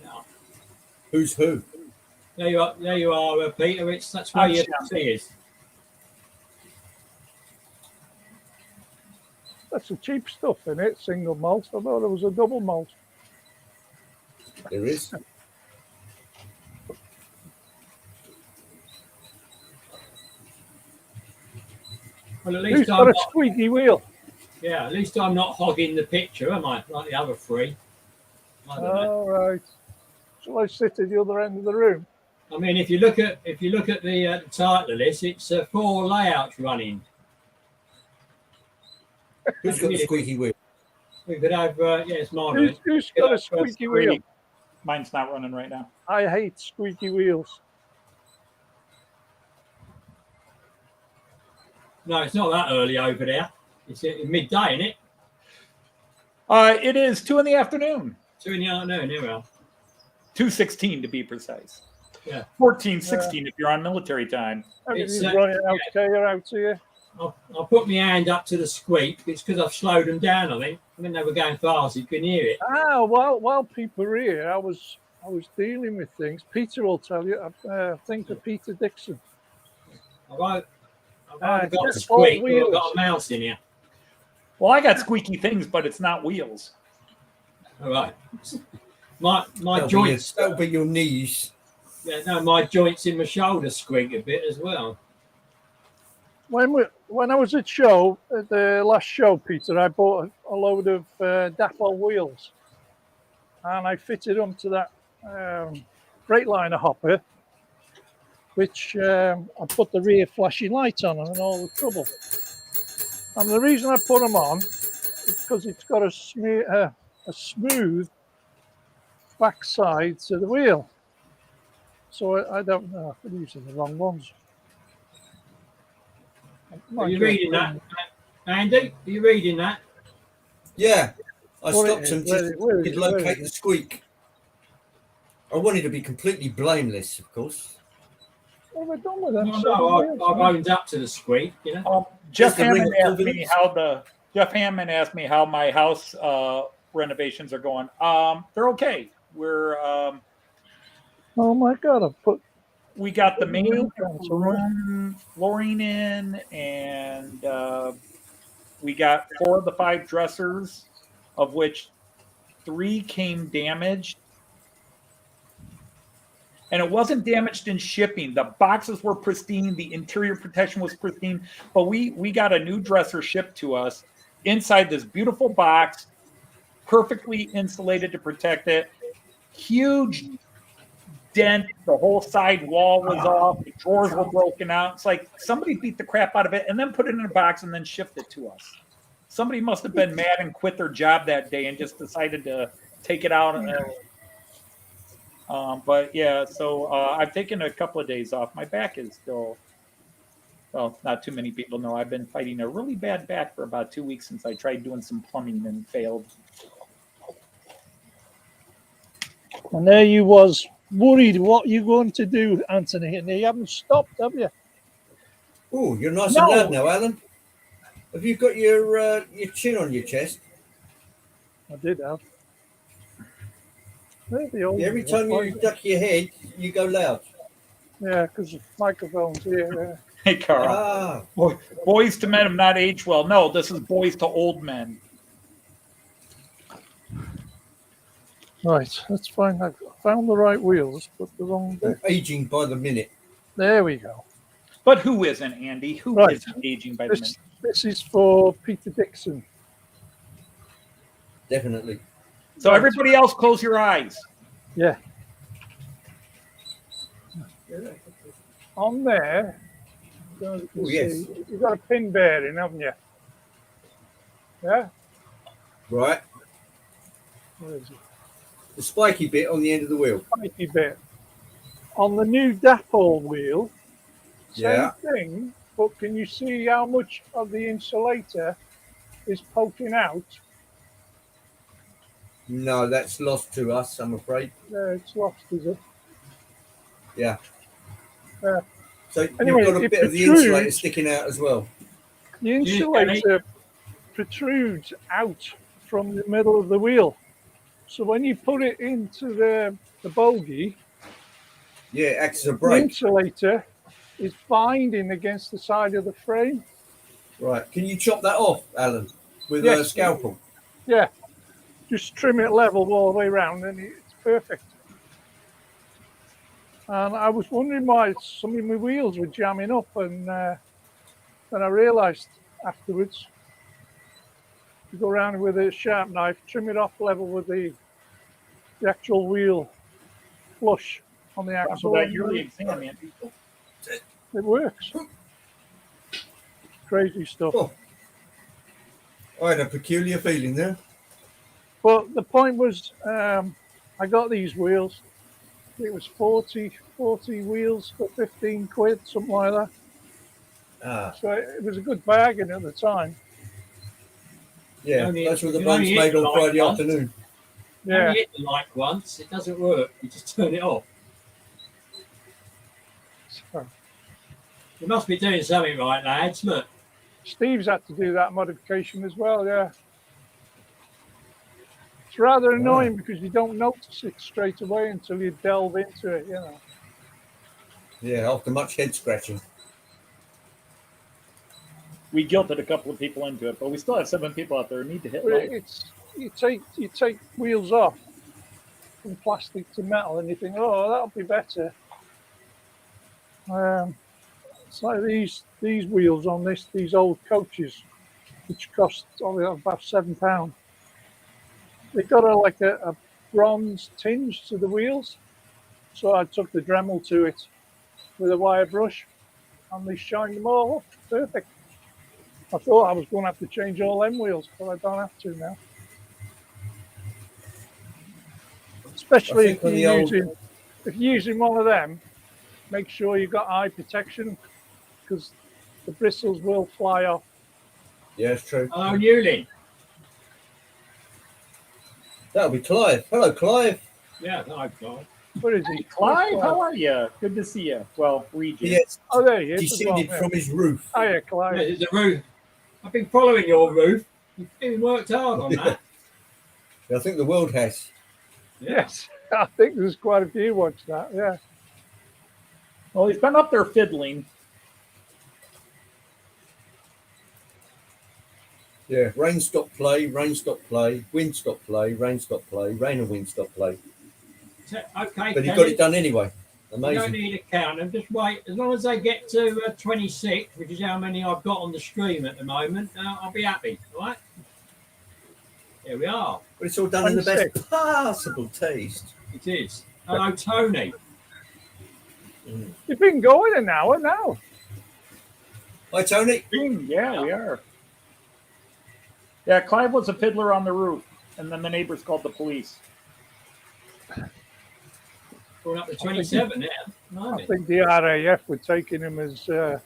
Yeah. Who's who? There you are, Peter. That's where your tea is. that's the cheap stuff in it, single malt. I thought it was a double malt. There is. Well, at Who's least got I'm a not, squeaky wheel? yeah, at least I'm not hogging the picture, am I? Like the other three. I don't know. All right. Shall I sit at the other end of the room? I mean, if you look at the title of this, it's 4 layouts running. Who's got the squeaky wheel? We could have it's mine. Who's got a squeaky wheel? Mine's not running right now. I hate squeaky wheels. No, it's not that early over there. It's midday, isn't it? It is 2 p.m. 2 in the afternoon. Here we are. 2:16 to be precise. Yeah. 14:16 if you're on military time. Everything's It's, running out here. I'll put my hand up to the squeak. It's because I've slowed them down. I think when they were going fast, you couldn't hear it. Ah, while people are here, I was dealing with things. Peter will tell you. Think of Peter Dixon. I've either got a just all squeak or I've wheels. got a mouse in here. Well, I got squeaky things, but it's not wheels. All right. My That'll joints. That'll be your knees. Yeah, no, my joints in my shoulder squeak a bit as well. When I was at the last show, Peter, I bought a load of Dapple wheels, and I fitted them to that Freightliner hopper, which I put the rear flashing lights on and all the trouble. And the reason I put them on is because it's got a smooth backside to the wheel. So I don't know. I'm using the wrong ones. Are you reading that, Andy? Are you reading that? Yeah. I Well, stopped him just where to locate the squeak. I wanted to be completely blameless, of course. What have I done with them? No, I've owned up to the squeak, you know. Jeff Just a ring Hammond of asked me how my house renovations are going. They're okay. We're Oh my God! we got the main Wheel transfer. room flooring in, and we got 4 of the 5 dressers of which 3 came damaged. And it wasn't damaged in shipping. The boxes were pristine. The interior protection was pristine. But we got a new dresser shipped to us inside this beautiful box, perfectly insulated to protect it. Huge dent. The whole side wall was off. The drawers were broken out. It's like somebody beat the crap out of it and then put it in a box and then shipped it to us. Somebody must have been mad and quit their job that day and just decided to take it out. But yeah, so I've taken a couple of days off. My back is still, well, not too many people know. I've been fighting a really bad back for about 2 weeks since I tried doing some plumbing and failed. And there you was, worried what you going to do, Anthony, and you haven't stopped, have you? Oh, you're nice No. and loud now, Alan. Have you got your chin on your chest? I did have. The old Yeah, every one, time you like- duck your head, you go loud. Yeah, because the microphone's here. Hey, Carl. Ah, Boys to men have not aged well. No, this is boys to old men. Right, let's find. I found the right wheels, but the wrong bit. aging by the minute. There we go. But who isn't, Andy? Who Right. isn't aging by the minute? This is for Peter Dixon. Definitely. So everybody else, close your eyes. Yeah. On there, you can Oh, yes. see, you've got a pin bearing, haven't you? Yeah. Right. Where is it? The spiky bit on the end of the wheel. Spiky bit. On the new Dapol wheel, same Yeah. thing, but can you see how much of the insulator is poking out? No, that's lost to us, I'm afraid. It's lost, is it? Yeah. Yeah. So Anyway, you've got a it bit of the protrudes. insulator sticking out as well. The insulator protrudes out from the middle of the wheel. So when you put it into the bogie, Yeah, it acts as a the brake. insulator is binding against the side of the frame. Right. Can you chop that off, Alan, with a Yes. scalpel? Yeah, just trim it level all the way around and it's perfect. And I was wondering why some of my wheels were jamming up, and then I realised afterwards to go around with a sharp knife, trim it off level with the actual wheel flush on the So axle. that yearly exam, Andy. It works. Crazy stuff. Oh. I had a peculiar feeling there. But the point was, I got these wheels. It was 40 wheels for 15 quid, something like that. Ah, So it was a good bargain at the time. yeah. Only- That's what the you buns only made hit on like Friday once. afternoon. Yeah. You hit the light once, it doesn't work. You just turn it off. So You must be doing something right, lads. Look, Steve's had to do that modification as well, yeah. It's rather annoying because you don't notice it straight away until you delve into it, you know. Yeah, after much head scratching. We guilted a couple of people into it, but we still have 7 people out there who need to hit But light. it's you take wheels off from plastic to metal and you think, oh, that'll be better. It's like these wheels on these old coaches, which cost only about £7. They got a bronze tinge to the wheels, so I took the Dremel to it with a wire brush, and they shined them all up. Perfect. I thought I was going to have to change all them wheels, but I don't have to now. Especially think if on you're the old- using one of them, make sure you've got eye protection because the bristles will fly off. Yeah, it's true. hello, Newley. That'll be Clive. Hello, Clive. Yeah, I've got. Where is he? Clive, how are you? Good to see you. Well, read you. He has Oh, there he is. as well, descended yeah. from his roof. Oh, yeah, Clive. The roof. I've been following your roof. You've been worked hard on that. I think the world has. Yes, I think there's quite a few watch that. Yeah. Well, he's been up there fiddling. Yeah, rain stop play, wind stop play, rain stop play, rain and wind stop play. Okay, But he got Kelly, it done anyway. you don't Amazing. need a count and just wait. As long as they get to 26, which is how many I've got on the stream at the moment, I'll be happy. All right. Here we are. But it's all done in the 26. best possible taste. It is. Hello, Tony. You've been going an hour now. Hi, Tony. Yeah, we are. Yeah, Clive was a fiddler on the roof, and then the neighbors called the police. Going up to 27 now. I Blimey. think the RAF were taking him as a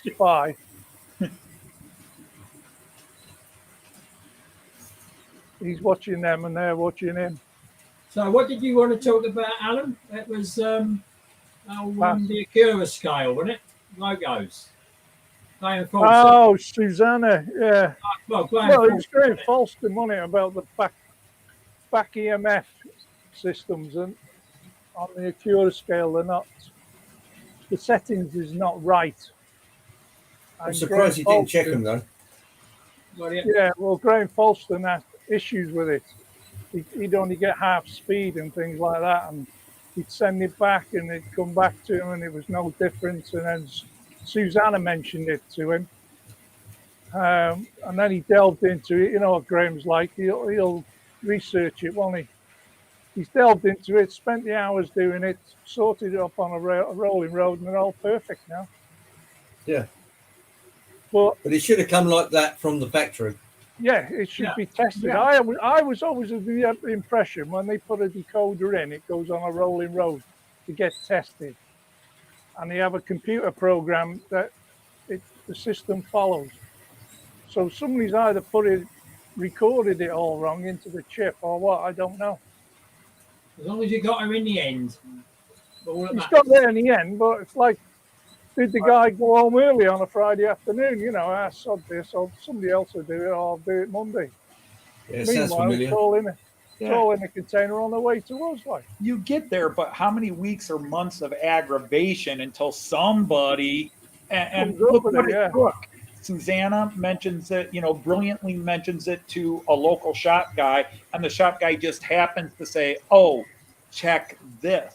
spy. He's watching them and they're watching him. So, what did you want to talk about, Alan? That was the Acura scale, wasn't it? Logos. Graham Folsom. Oh, Susanna, yeah. Well, Graham Well, it was Folsom, Graham Folsom, wasn't it, about the back EMF systems, and on the Acura scale, they're not. The settings is not right. I'm And surprised he Graham didn't check Folsom- them though. Well, yeah. Yeah, well, Graham Folston had issues with it. He'd only get half speed and things like that, and he'd send it back, and it'd come back to him, and it was no difference. And then Susanna mentioned it to him, and then he delved into it. You know what Graham's like; he'll research it, won't he? He's delved into it, spent the hours doing it, sorted it up on a rolling road, and they're all perfect now. Yeah. But But it should have come like that from the factory. yeah, it should Yeah. be tested. Yeah. I was always of the impression when they put a decoder in, it goes on a rolling road to get tested, and they have a computer program that the system follows. So somebody's either recorded it all wrong into the chip or what, I don't know. As long as you got her in the end. All that He's matters. got there in the end, but it's like, did the guy go home early on a Friday afternoon? You know, I sod this, or somebody else will do it, or I'll do it Monday. Yeah, it sounds Meanwhile, familiar. it's all in a container on the way to us, like. You get there, but how many weeks or months of aggravation until somebody and Comes up look with what it, it yeah. took. Susanna mentions it, brilliantly mentions it to a local shop guy, and the shop guy just happens to say, "Oh, check this,"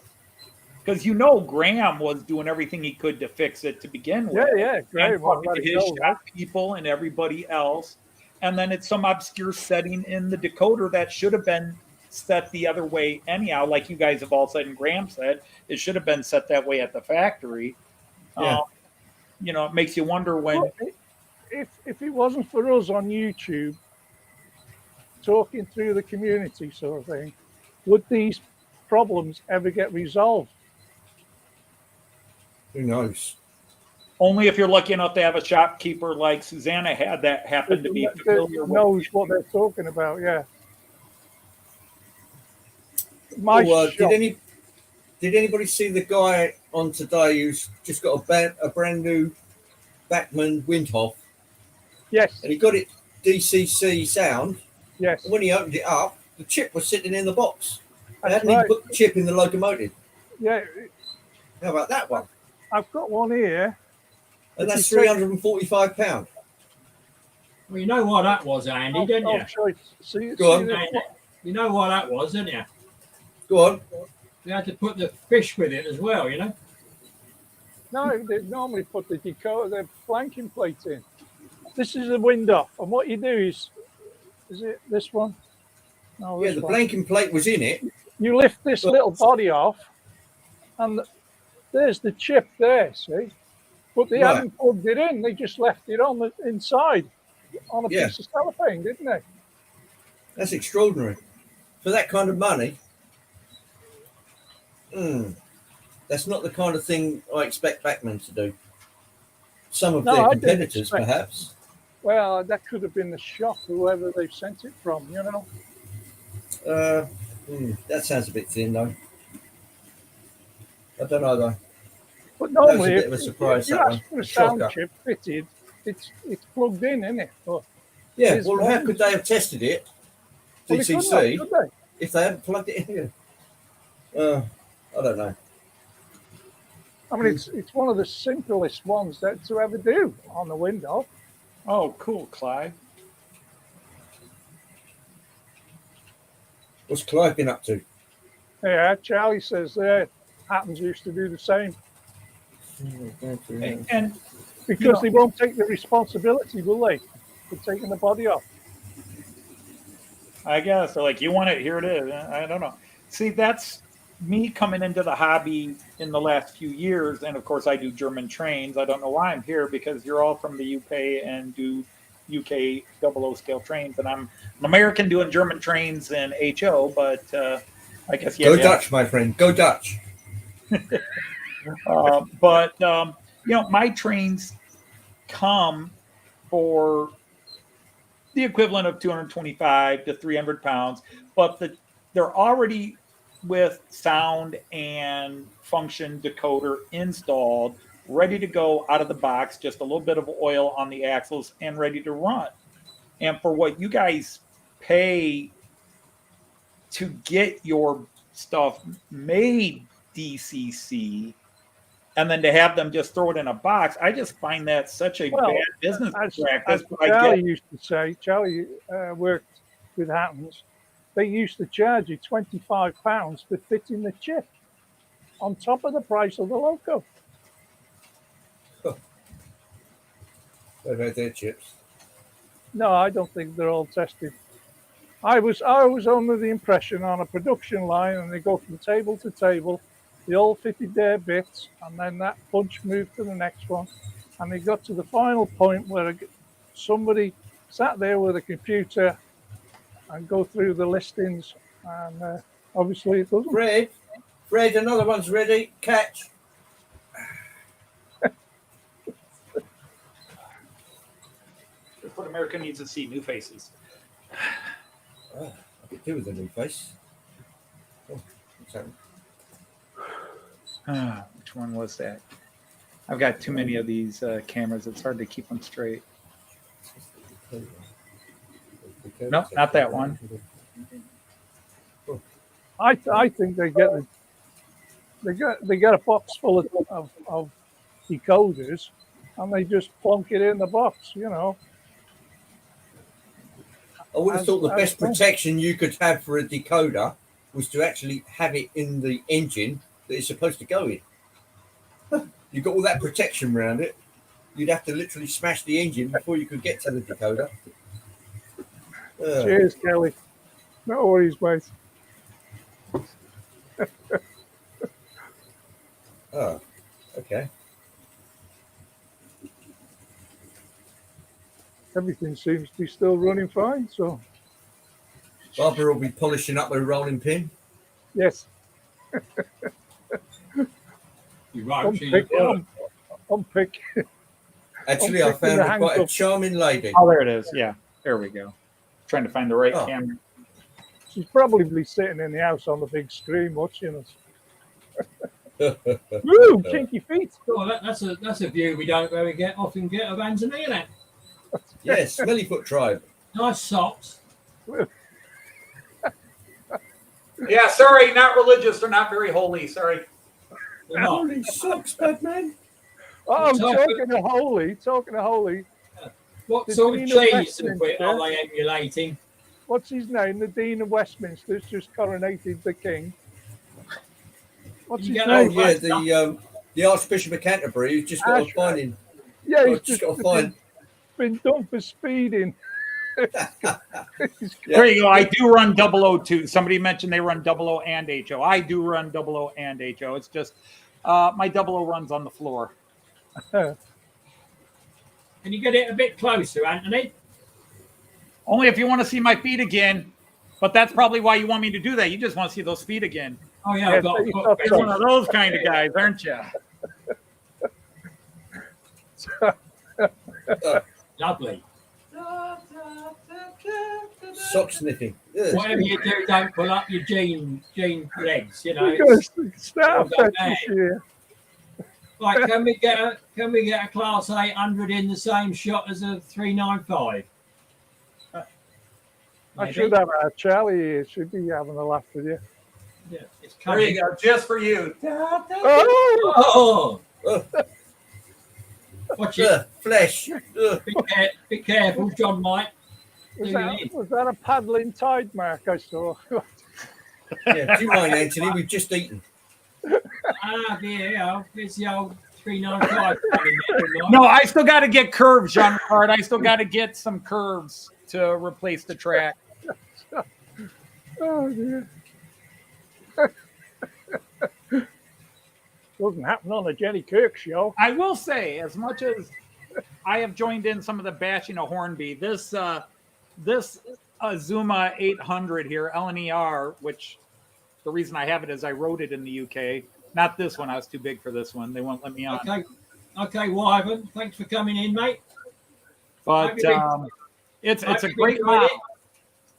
because Graham was doing everything he could to fix it to begin with. Yeah, Graham And won't talking let to it his go, shop people and everybody else, and then it's some obscure setting in the decoder that should have been set the other way anyhow. Like you guys have all said, and Graham said, it should have been set that way at the factory. Yeah. It makes you wonder when. Well, if it wasn't for us on YouTube talking through the community sort of thing, would these problems ever get resolved? Who knows? Only if you're lucky enough to have a shopkeeper like Susanna had that happened to be familiar That with. knows what they're talking about, yeah. My Oh, shop, did anybody see the guy on today who's just got a brand new Bachmann Windhoff, yes, and he got it DCC sound, yes, and when he opened it up, the chip was sitting in the box. They that's hadn't even right. put the chip in the locomotive. Yeah, How about that one? I've got one here. And that's If you take- £345. Well, you know what that was, Andy, didn't you? I'll show you. Go on. You know what that was, didn't you? Go on. You had to put the fish with it as well, No, they normally put the decoder, the flanking plate in. This is a wind off, and what you do is it this one? No, Yeah, this the one. blanking plate was in it. You lift this little body off, and there's the chip there, see? But they Right. hadn't plugged it in, they just left it on the inside on a Yeah. piece of cellophane, didn't they? That's extraordinary. For that kind of money, that's not the kind of thing I expect Bachmann to do. Some of No, their I didn't competitors, expect- perhaps. Well, that could have been the shop, whoever they've sent it from, you know? That sounds a bit thin, though. I don't know, though. But That was a normally, bit of a surprise, if you that ask one. for a sound Shocker. chip fitted, it's plugged in, isn't it? But Yeah, His well, how own. could they have tested it, well, they couldn't DCC, have, could they? if they hadn't plugged it in here? I don't know. I mean, it's one of the simplest ones to ever do on the window. Oh, cool, Clive. What's Clive been up to? Yeah, Charlie says Hattons used to do the same And because they won't take the responsibility, will they, for taking the body off? I guess they're like, you want it, here it is. I don't know. See, that's me coming into the hobby in the last few years, and of course I do German trains. I don't know why I'm here because you're all from the UK and do UK 00 scale trains, and I'm an American doing German trains and HO, but I guess Go Dutch, my friend. Go Dutch. But my trains come for the equivalent of 225 to 300 pounds, but they're already with sound and function decoder installed, ready to go out of the box, just a little bit of oil on the axles and ready to run. And for what you guys pay to get your stuff made DCC, and then to have them just throw it in a box, I just find that such a bad business practice. Charlie used to say, Charlie worked with Hattons, they used to charge you £25 for fitting the chip on top of the price of the loco. They've had their chips. No, I don't think they're all tested. I was under the impression on a production line, and they go from table to table, they all fitted their bits, and then that bunch moved to the next one, and they got to the final point where somebody sat there with a computer and go through the listings, and obviously it doesn't. Fred, another one's ready. Catch. What America needs to see, new faces. I could do with a new face. Oh, what's happened? Which one was that? I've got too many of these cameras. It's hard to keep them straight. Nope, not that one. I think they get a box full of decoders, and they just plonk it in the box, I would have thought the best protection you could have for a decoder was to actually have it in the engine that it's supposed to go in. You've got all that protection around it. You'd have to literally smash the engine before you could get to the decoder. Cheers, Kelly. No worries, mate. Oh, okay. Everything seems to be still running fine, so. Barbara will be polishing up her rolling pin. Yes. You're right. Unpick. Actually, I found her quite a charming lady. Oh, there it is. Yeah, there we go. Trying to find the right camera. She's probably sitting in the house on the big screen watching us. Woo, kinky feet. Oh, that's a view we don't often get of Antonina. Yes, Smellyfoot tribe. Nice socks. Yeah, sorry, not religious. They're not very holy. Sorry. They're not. Holy socks, bad man. Oh, talking of holy. What The sort of Dean of cheese are they emulating? What's his name? The Dean of Westminster's just coronated the king. What's his Yeah, name? Oh yeah, the Archbishop of Canterbury. He's just got to find him. Yeah, he's just got to find. Been done for speeding. There you go. I do run 002. Somebody mentioned they run 00 and HO. I do run 00 and HO. It's just my 00 runs on the floor. Can you get it a bit closer, Anthony? Only if you want to see my feet again. But that's probably why you want me to do that. You just want to see those feet again. Oh yeah, You're one of those kind of guys, aren't you? Lovely. Sock sniffing. Yes. Whatever you do, don't pull up your jean legs. We're going to start this year. Right, can we get a class 800 in the same shot as a 395? I should have Charlie here. Should be having a laugh with you. Yeah, it's There coming. you go, just for you. Oh! Oh, watch it. Flesh. Be careful, John might. Was that a paddling tide mark I saw? Yeah, do you mind, Anthony? We've just eaten. Yeah, it's the old 395. No, I still got to get curves, Jean Ricard. I still got to get some curves to replace the track. Oh dear. Doesn't happen on a Jenny Kirk show. I will say, as much as I have joined in some of the bashing of Hornby, this Azuma 800 here, LNER, which the reason I have it is I wrote it in the UK. Not this one. I was too big for this one. They won't let me on. Okay, Wyvern. Thanks for coming in, mate. But it's a great model.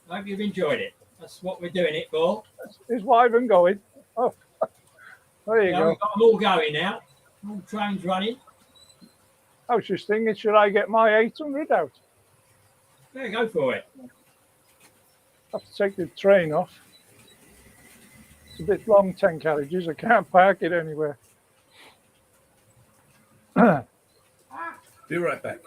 I hope you've enjoyed it. That's what we're doing it for. Is Wyvern going? Oh, there you go. We've got them all going now. All trains running. I was just thinking, should I get my 800 out? There, go for it. I have to take the train off. It's a bit long, 10 carriages. I can't park it anywhere. Be right back.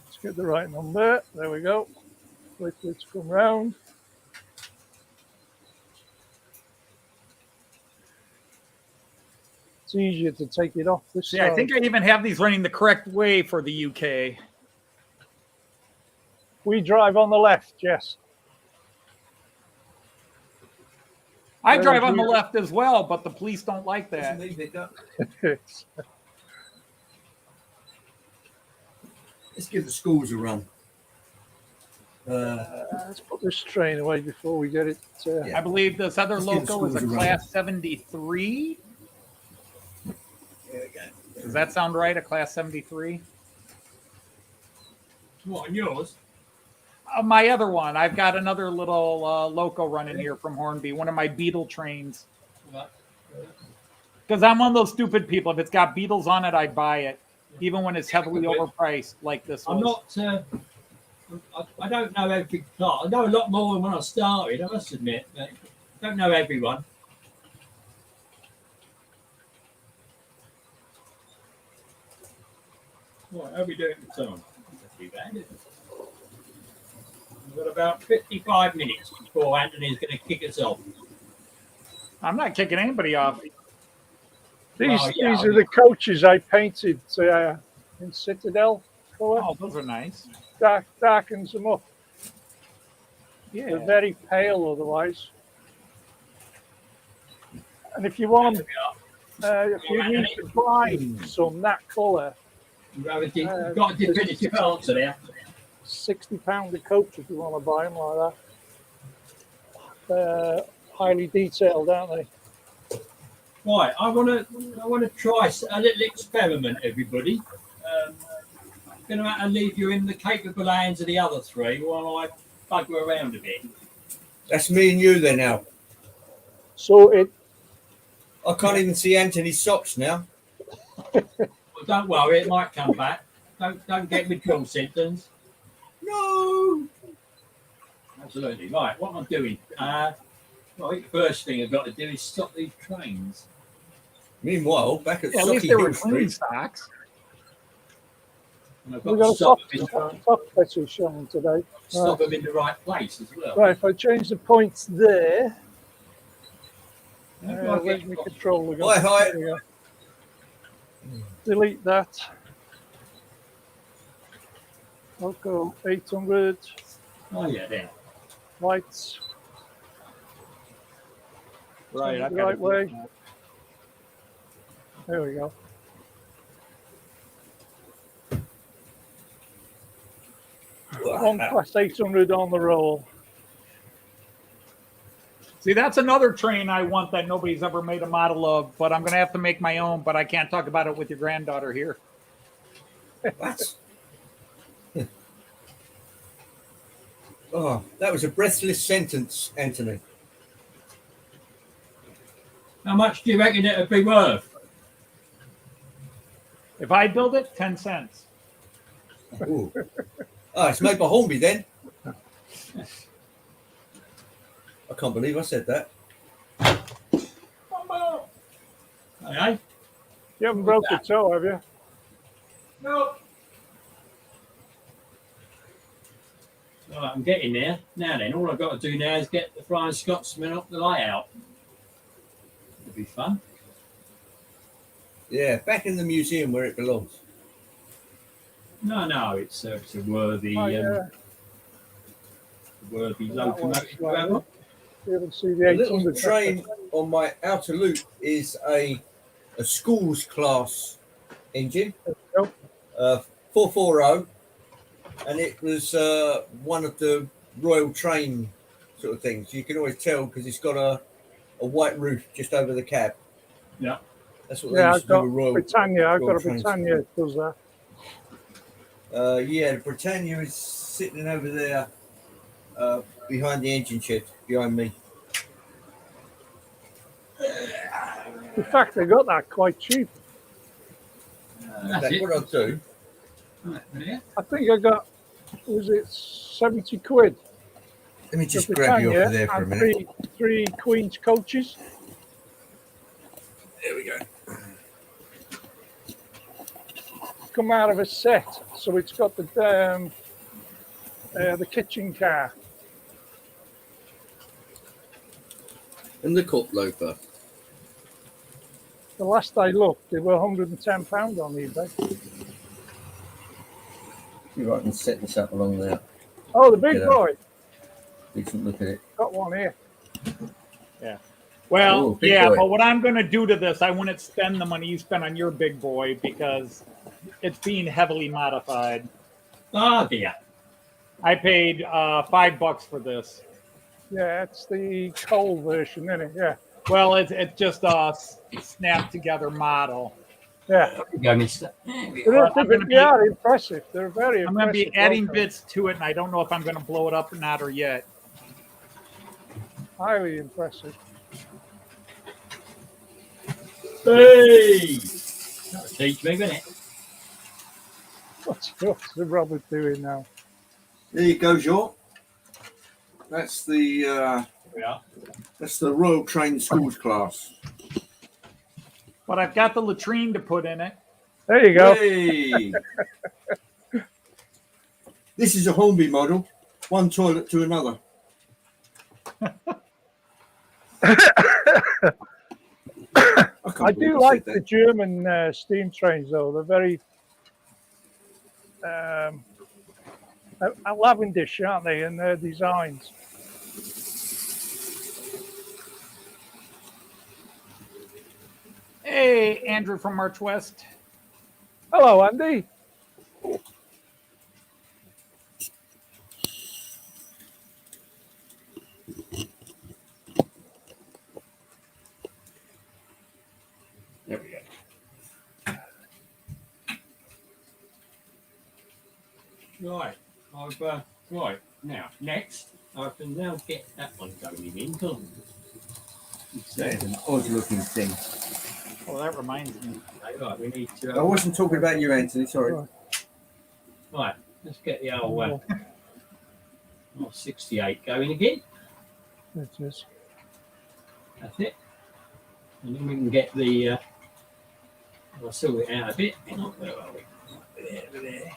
Let's get the right number. There we go. Wait for it to come round. It's easier to take it off this See, side. I think I even have these running the correct way for the UK. We drive on the left, Jess. I drive on the left as well, but the police don't like that. Let's give the schools a run. Let's put this train away before we get it. I believe this other Let's give the loco is a schools a class 73. There we go. Does that sound right? A class 73? What, on yours? My other one. I've got another little loco running here from Hornby, one of my Beetle trains. Because I'm one of those stupid people. If it's got Beetles on it, I buy it, even when it's heavily overpriced like this one. I'm not. I don't know every car. I know a lot more than when I started, I must admit. But I don't know everyone. Right, how are we doing for time? Not too bad, is it? We've got about 55 minutes before Anthony's going to kick us off. I'm not kicking anybody off. These are the coaches I painted in Citadel color. Oh, those are nice. Darkens them up. Yeah. They're very pale otherwise. And if you want them, if you need to buy some that colour, You've got a definitive answer there. £60 a coach if you want to buy them like that. They're highly detailed, aren't they? Right, I want to try a little experiment, everybody. I'm going to have to leave you in the capable hands of the other three while I bugger around a bit. That's me and you there now. So I can't even see Anthony's socks now. Well, don't worry, it might come back. Don't get withdrawal symptoms. No. Absolutely. Right, what am I doing? I think the first thing I've got to do is stop these trains. Meanwhile, back at At least Socky they were Hill clean Street, stocks. And I've we've got got to a stop soft showing today. them in the right place as well. Right, if I change the points there, How do I where's get my across? controller go? Hi. There we go. Delete that. Loco 800 Oh, yeah, there. lights. Right, Turn it I've the got right to way. do that. There we go. One class 800 on the roll. See, that's another train I want that nobody's ever made a model of, but I'm going to have to make my own, but I can't talk about it with your granddaughter here. What? Oh, that was a breathless sentence, Anthony. How much do you reckon it would be worth? If I build it, 10 cents. Ooh. Oh, it's made by Hornby then. I can't believe I said that. Okay. You haven't broke a toe, have you? No. Right, I'm getting there. Now then, all I've got to do now is get the Flying Scotsman up the layout. It'll be fun. Yeah, back in the museum where it belongs. No, it's a worthy, Oh, yeah. worthy That locomotive. one's like to have. You can see The the little 800. train on my outer loop is a schools class engine, Nope. 440, and it was one of the Royal Train sort of things. You can always tell because it's got a white roof just over the cab. Yeah. That's what they Yeah, used I've to do got with Royal. Britannia. I've got Royal a Trains. Britannia that does that. Yeah, the Britannia is sitting over there behind the engine shed, behind me. In fact, they got that quite cheap. That's That's it. what I'll do. Right, there. I think I got, was it 70 quid Let me for just grab you off Britannia of there for a and minute. three Queen's coaches. There we go. Come out of a set, so it's got the kitchen car. And the cup loafer. The last I looked, they were £110 on eBay. See if I can set this up along there. Oh, the big Get boy. Decent look at it. Got one here. Well, Ooh, big yeah, boy. but what I'm going to do to this, I wouldn't spend the money you spent on your big boy because it's being heavily modified. Oh dear. I paid $5 for this. Yeah, it's the coal version, isn't it? Yeah. Well, it's just a snap together model. Yeah. There you go, mister. There we They're, are. I'm gonna they are impressive. They're very I'm going to impressive. be adding locos. bits to it, and I don't know if I'm going to blow it up or not or yet. Highly impressive. Hey! That'll teach me, won't it? What's the Robert doing now? There you go, Jean. That's the There we are. Royal Train Schools class. But I've got the latrine to put in it. There you go. Hey! This is a Hornby model. One toilet to another. I do like the German steam trains, though. They're very lavendish, aren't they, in their designs? Hey, Andrew from March West. Hello, Andy. There we go. Right. Right. Now, next, I can now get that one going again, can't I? That is an odd looking thing. Oh, that reminds me. Right, we need to. I wasn't talking about you, Anthony. Sorry. Right, let's get the old 68 going again. It is. That's it. And then we can get the. I'll sort it out a bit. Hang on, where are we? There.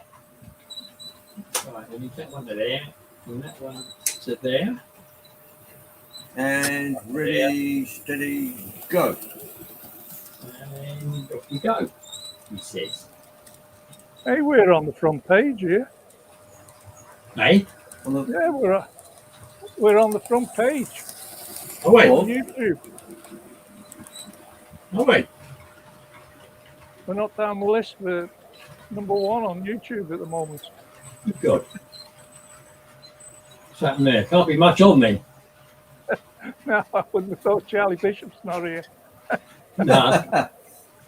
Right, we need that one to there, and that one to there. And ready, steady, go. And off we go, he says. Hey, we're on the front page here. Hey? Yeah, we're on the front page Oh, wait. on YouTube. Oh, wait. We're not down the list. We're number one on YouTube at the moment. Good God. What's happened there? Can't be much on then. No, I wouldn't have thought Charlie Bishop's not here. No.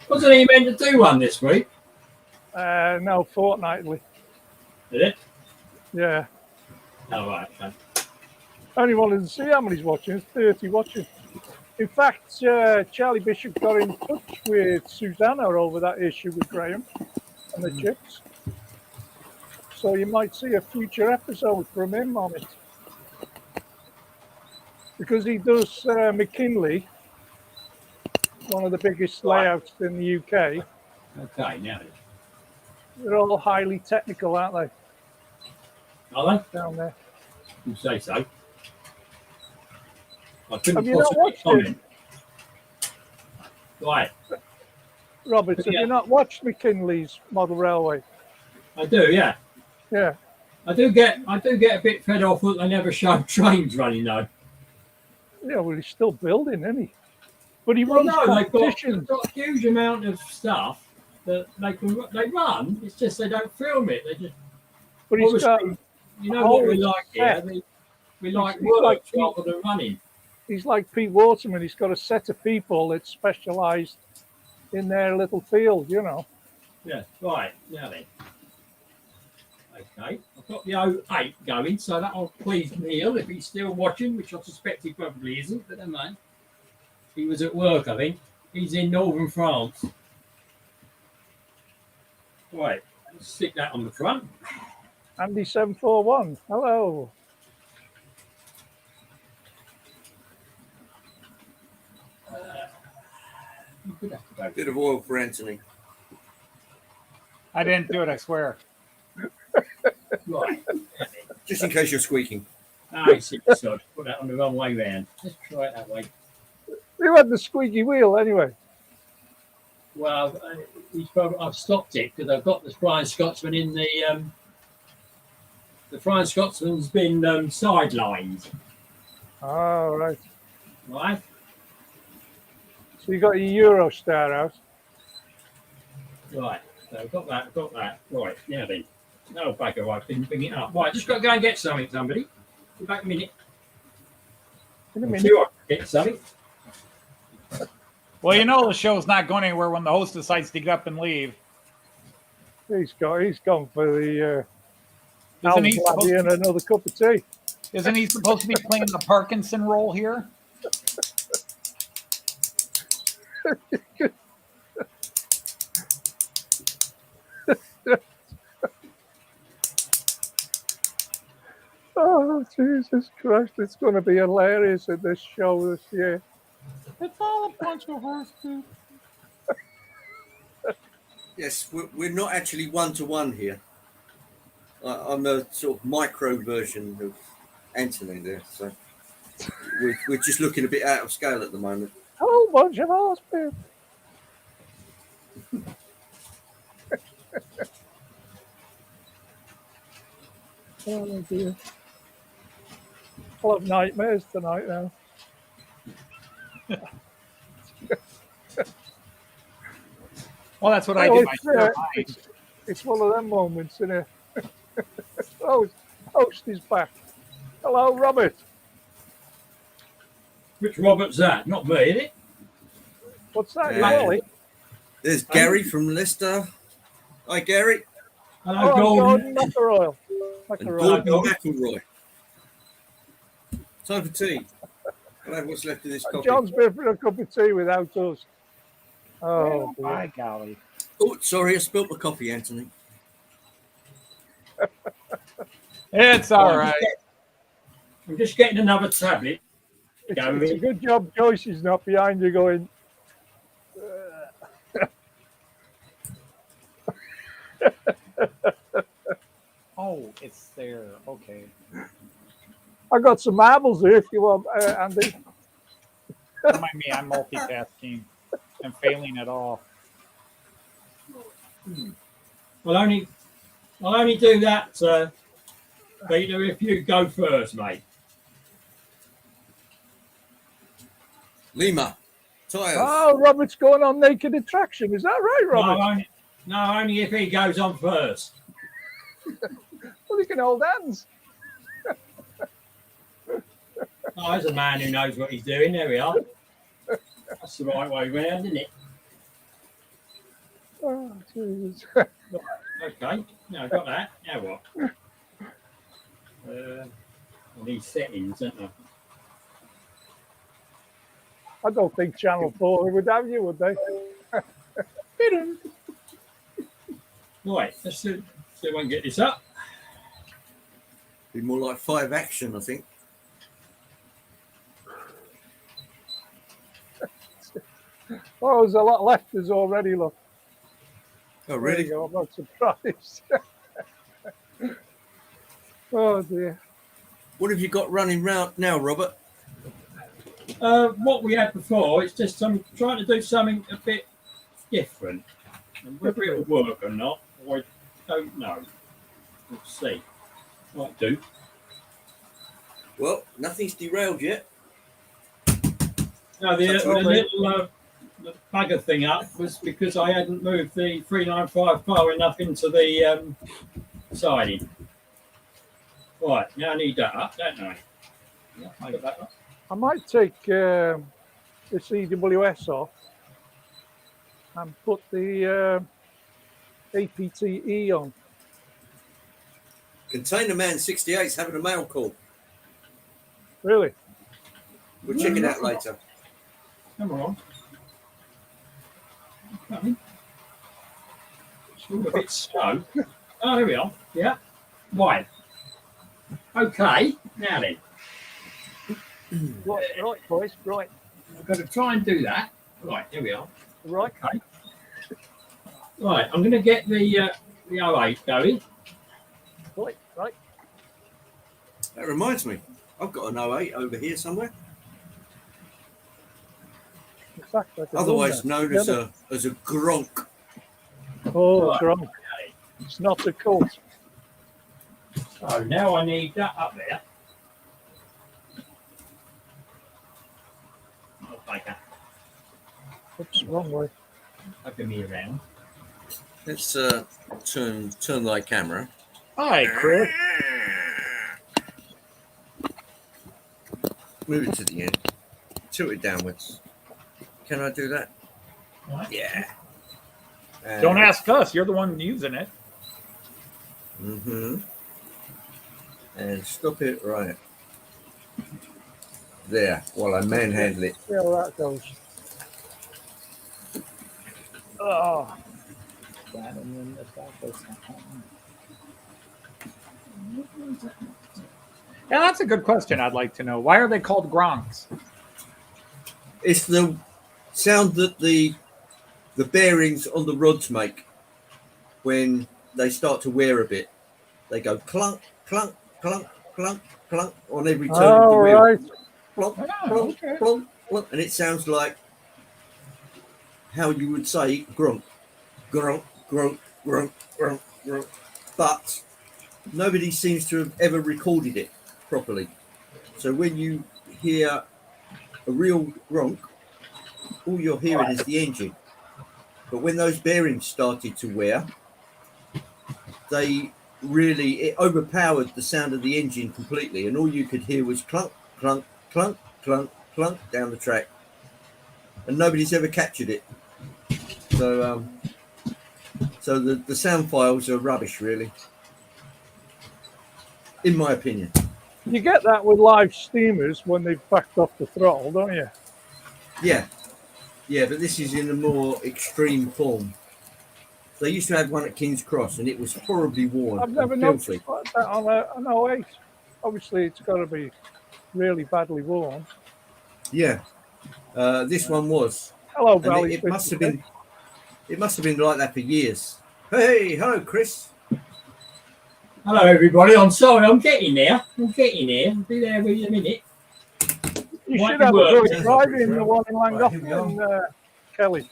Wasn't he meant to do one this week? No, fortnightly. Did it? Yeah. Oh, right. Okay. I only wanted to see how many's watching. It's 30 watching. In fact, Charlie Bishop got in touch with Susanna over that issue with Graham and the Chips. So you might see a future episode from him on it. Because he does McKinley, one of the biggest layouts in the UK. Okay, now. They're all highly technical, aren't they, Are they? down there? You say so. I couldn't Have you not possibly watched comment. Right, Robert, have Yeah. you not watched McKinley's model railway? I do, yeah. Yeah. I do get a bit fed off that they never show trains running though. Yeah, well, he's still building, isn't he? But he Well, runs no, they've competitions. got a huge amount of stuff that they run. It's just they don't film it. They just But he's got obviously, you know what we whole like here. set. We like He's work like rather than running. He's like Pete Waterman. He's got a set of people that specialise in their little field, you know. Yeah, right now then. Okay, I've got the 08 going, so that'll please Neil if he's still watching, which I suspect he probably isn't, but never mind. He was at work, I think. He's in northern France. Right, let's stick that on the front. Andy 741. Hello. You could have to go. Bit of oil for Anthony. I didn't do it, I swear. Right. Just in case you're squeaking. I see. So put that on the wrong way round. Let's try it that way. Who had the squeaky wheel anyway? Well, I've stopped it because I've got the Flying Scotsman in the Flying Scotsman's been sidelined. Oh, right. Right. So you got your Eurostar out. Right. So I've got that. Right. Now then. No, bugger, I didn't bring it up. Right, just got to go and get something, somebody. Be back a minute. In a I'm minute. sure I can get something. Well, you know the show's not going anywhere when the host decides to get up and leave. He's gone for the Isn't he, Alpladdy and another cup of tea. isn't he supposed to be playing the Parkinson role here? Oh, Jesus Christ. It's going to be hilarious at this show this year. It's all a bunch of horse poop. Yes, we're not actually one-to-one here. I'm a sort of micro version of Anthony there, so we're just looking a bit out of scale at the moment. A whole bunch of horse poop. Oh, dear. I'll have nightmares tonight now. Well, that's what I Oh, do. it's one of them moments, isn't it? Host is back. Hello, Robert. Which Robert's that? Not me, is it? What's that, Yeah. Ollie? There's Gary from Leicester. Hi, Gary. Hello, Oh, Gordon. Gordon McElroy. And McElroy. Gordon McElroy. Time for tea. I'll have what's left of this coffee. John's been for a cup of tea without us. Oh, By dear. golly. Oh, sorry, I spilt my coffee, Anthony. It's all right. I'm just getting another tablet. It's a good job Joyce is not behind you going, Oh, it's there. Okay. I got some marbles here if you want, Andy. Don't mind me, I'm multitasking. I'm failing at all. I'll only do that, Peter, if you go first, mate. Lima. Tyres. Oh, Robert's going on naked attraction. Is that right, Robert? Only if he goes on first. Well, he can hold hands. Oh, there's a man who knows what he's doing. There we are. That's the right way round, isn't it? Oh, Jesus. Okay. Now I've got that. Now what? I need settings, don't I? I don't think Channel 4 would have you, would they? Right, let's see if I can get this up. Be more like 5 action, I think. Oh, there's a lot left. There's already, look. Oh, There really? you go. I'm not surprised. Oh, dear. What have you got running round now, Robert? What we had before, it's just I'm trying to do something a bit different. And whether it'll work or not, I don't know. We'll see. Might do. Well, nothing's derailed yet. No, the little the bugger thing up was because I hadn't moved the 395 far enough into the siding. Right, now I need that up, don't I? Yeah, I got that up. I might take the CWS off and put the APTE on. Container Man 68's having a mail call. Really? We'll check it out later. Come on. Okay. It's all a bit slow. Oh, here we are. Yeah. Right. Okay. Now then, Right, boys. Right. I've got to try and do that. Right. Here we are. Right. Okay. Right. I'm going to get the 08 going. Right. That reminds me, I've got an 08 over here somewhere. Exactly. Otherwise known as a gronk. Oh, Right. wrong. It's not a cult. So now I need that up there. I'll take that. Oops, wrong way. Poking me around. Let's turn thy camera. Hi, Chris. Move it to the end. Tilt it downwards. Can I do that? Right. Yeah. Don't ask us. You're the one using it. Mm-hmm. And stop it right there while I manhandle it. See how that goes. Oh, Yeah, that's a good question. I'd like to know. Why are they called Gronks? It's the sound that the bearings on the rods make when they start to wear a bit. They go clunk, clunk, clunk, clunk, clunk on every turn of the wheel. right. Plonk, Oh, plonk, okay. plonk, plonk, and it sounds like how you would say grunt, grunt, grunt, grunt, grunt, grunt. But nobody seems to have ever recorded it properly. So when you hear a real grunt, all you're hearing is the engine. But when those bearings started to wear, it overpowered the sound of the engine completely, and all you could hear was clunk, clunk, clunk, clunk, clunk down the track. And nobody's ever captured it. So the sound files are rubbish, really, in my opinion. You get that with live steamers when they've backed off the throttle, don't you? Yeah, but this is in a more extreme form. They used to have one at King's Cross, and it was horribly worn. I've never and noticed filthy. that on an 08. Obviously, it's got to be really badly worn. Yeah, this one was. Hello, And Valley. it must have been. It must have been like that for years. Hey, hello, Chris. Hello, everybody. I'm sorry. I'm getting there. I'll be there with you in a minute. You Might should be have a work. good drive in the one in Right, here we Langdon, Kelly.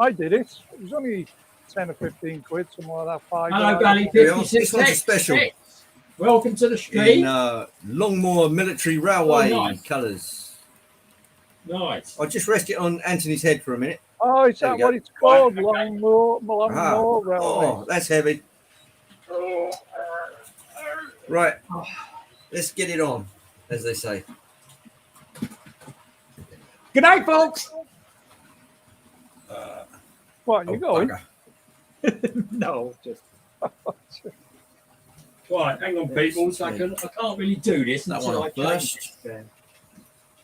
I did it. It was only 10 or 15 quid, something like that. Hello, Granny Here we are. 56. This one's a special. Welcome to the stream. In Longmoor Military Railway nice. colours. Nice. I'll just rest it on Anthony's head for a minute. Oh, is There that we what go. it's called? Right, okay. Longmoor Railway. Oh, that's heavy. Right. Let's get it on, as they say. Good night, folks. What, you going? Bugger. No, just Right, hang on, people. So I can't really do this That until one I change first. it.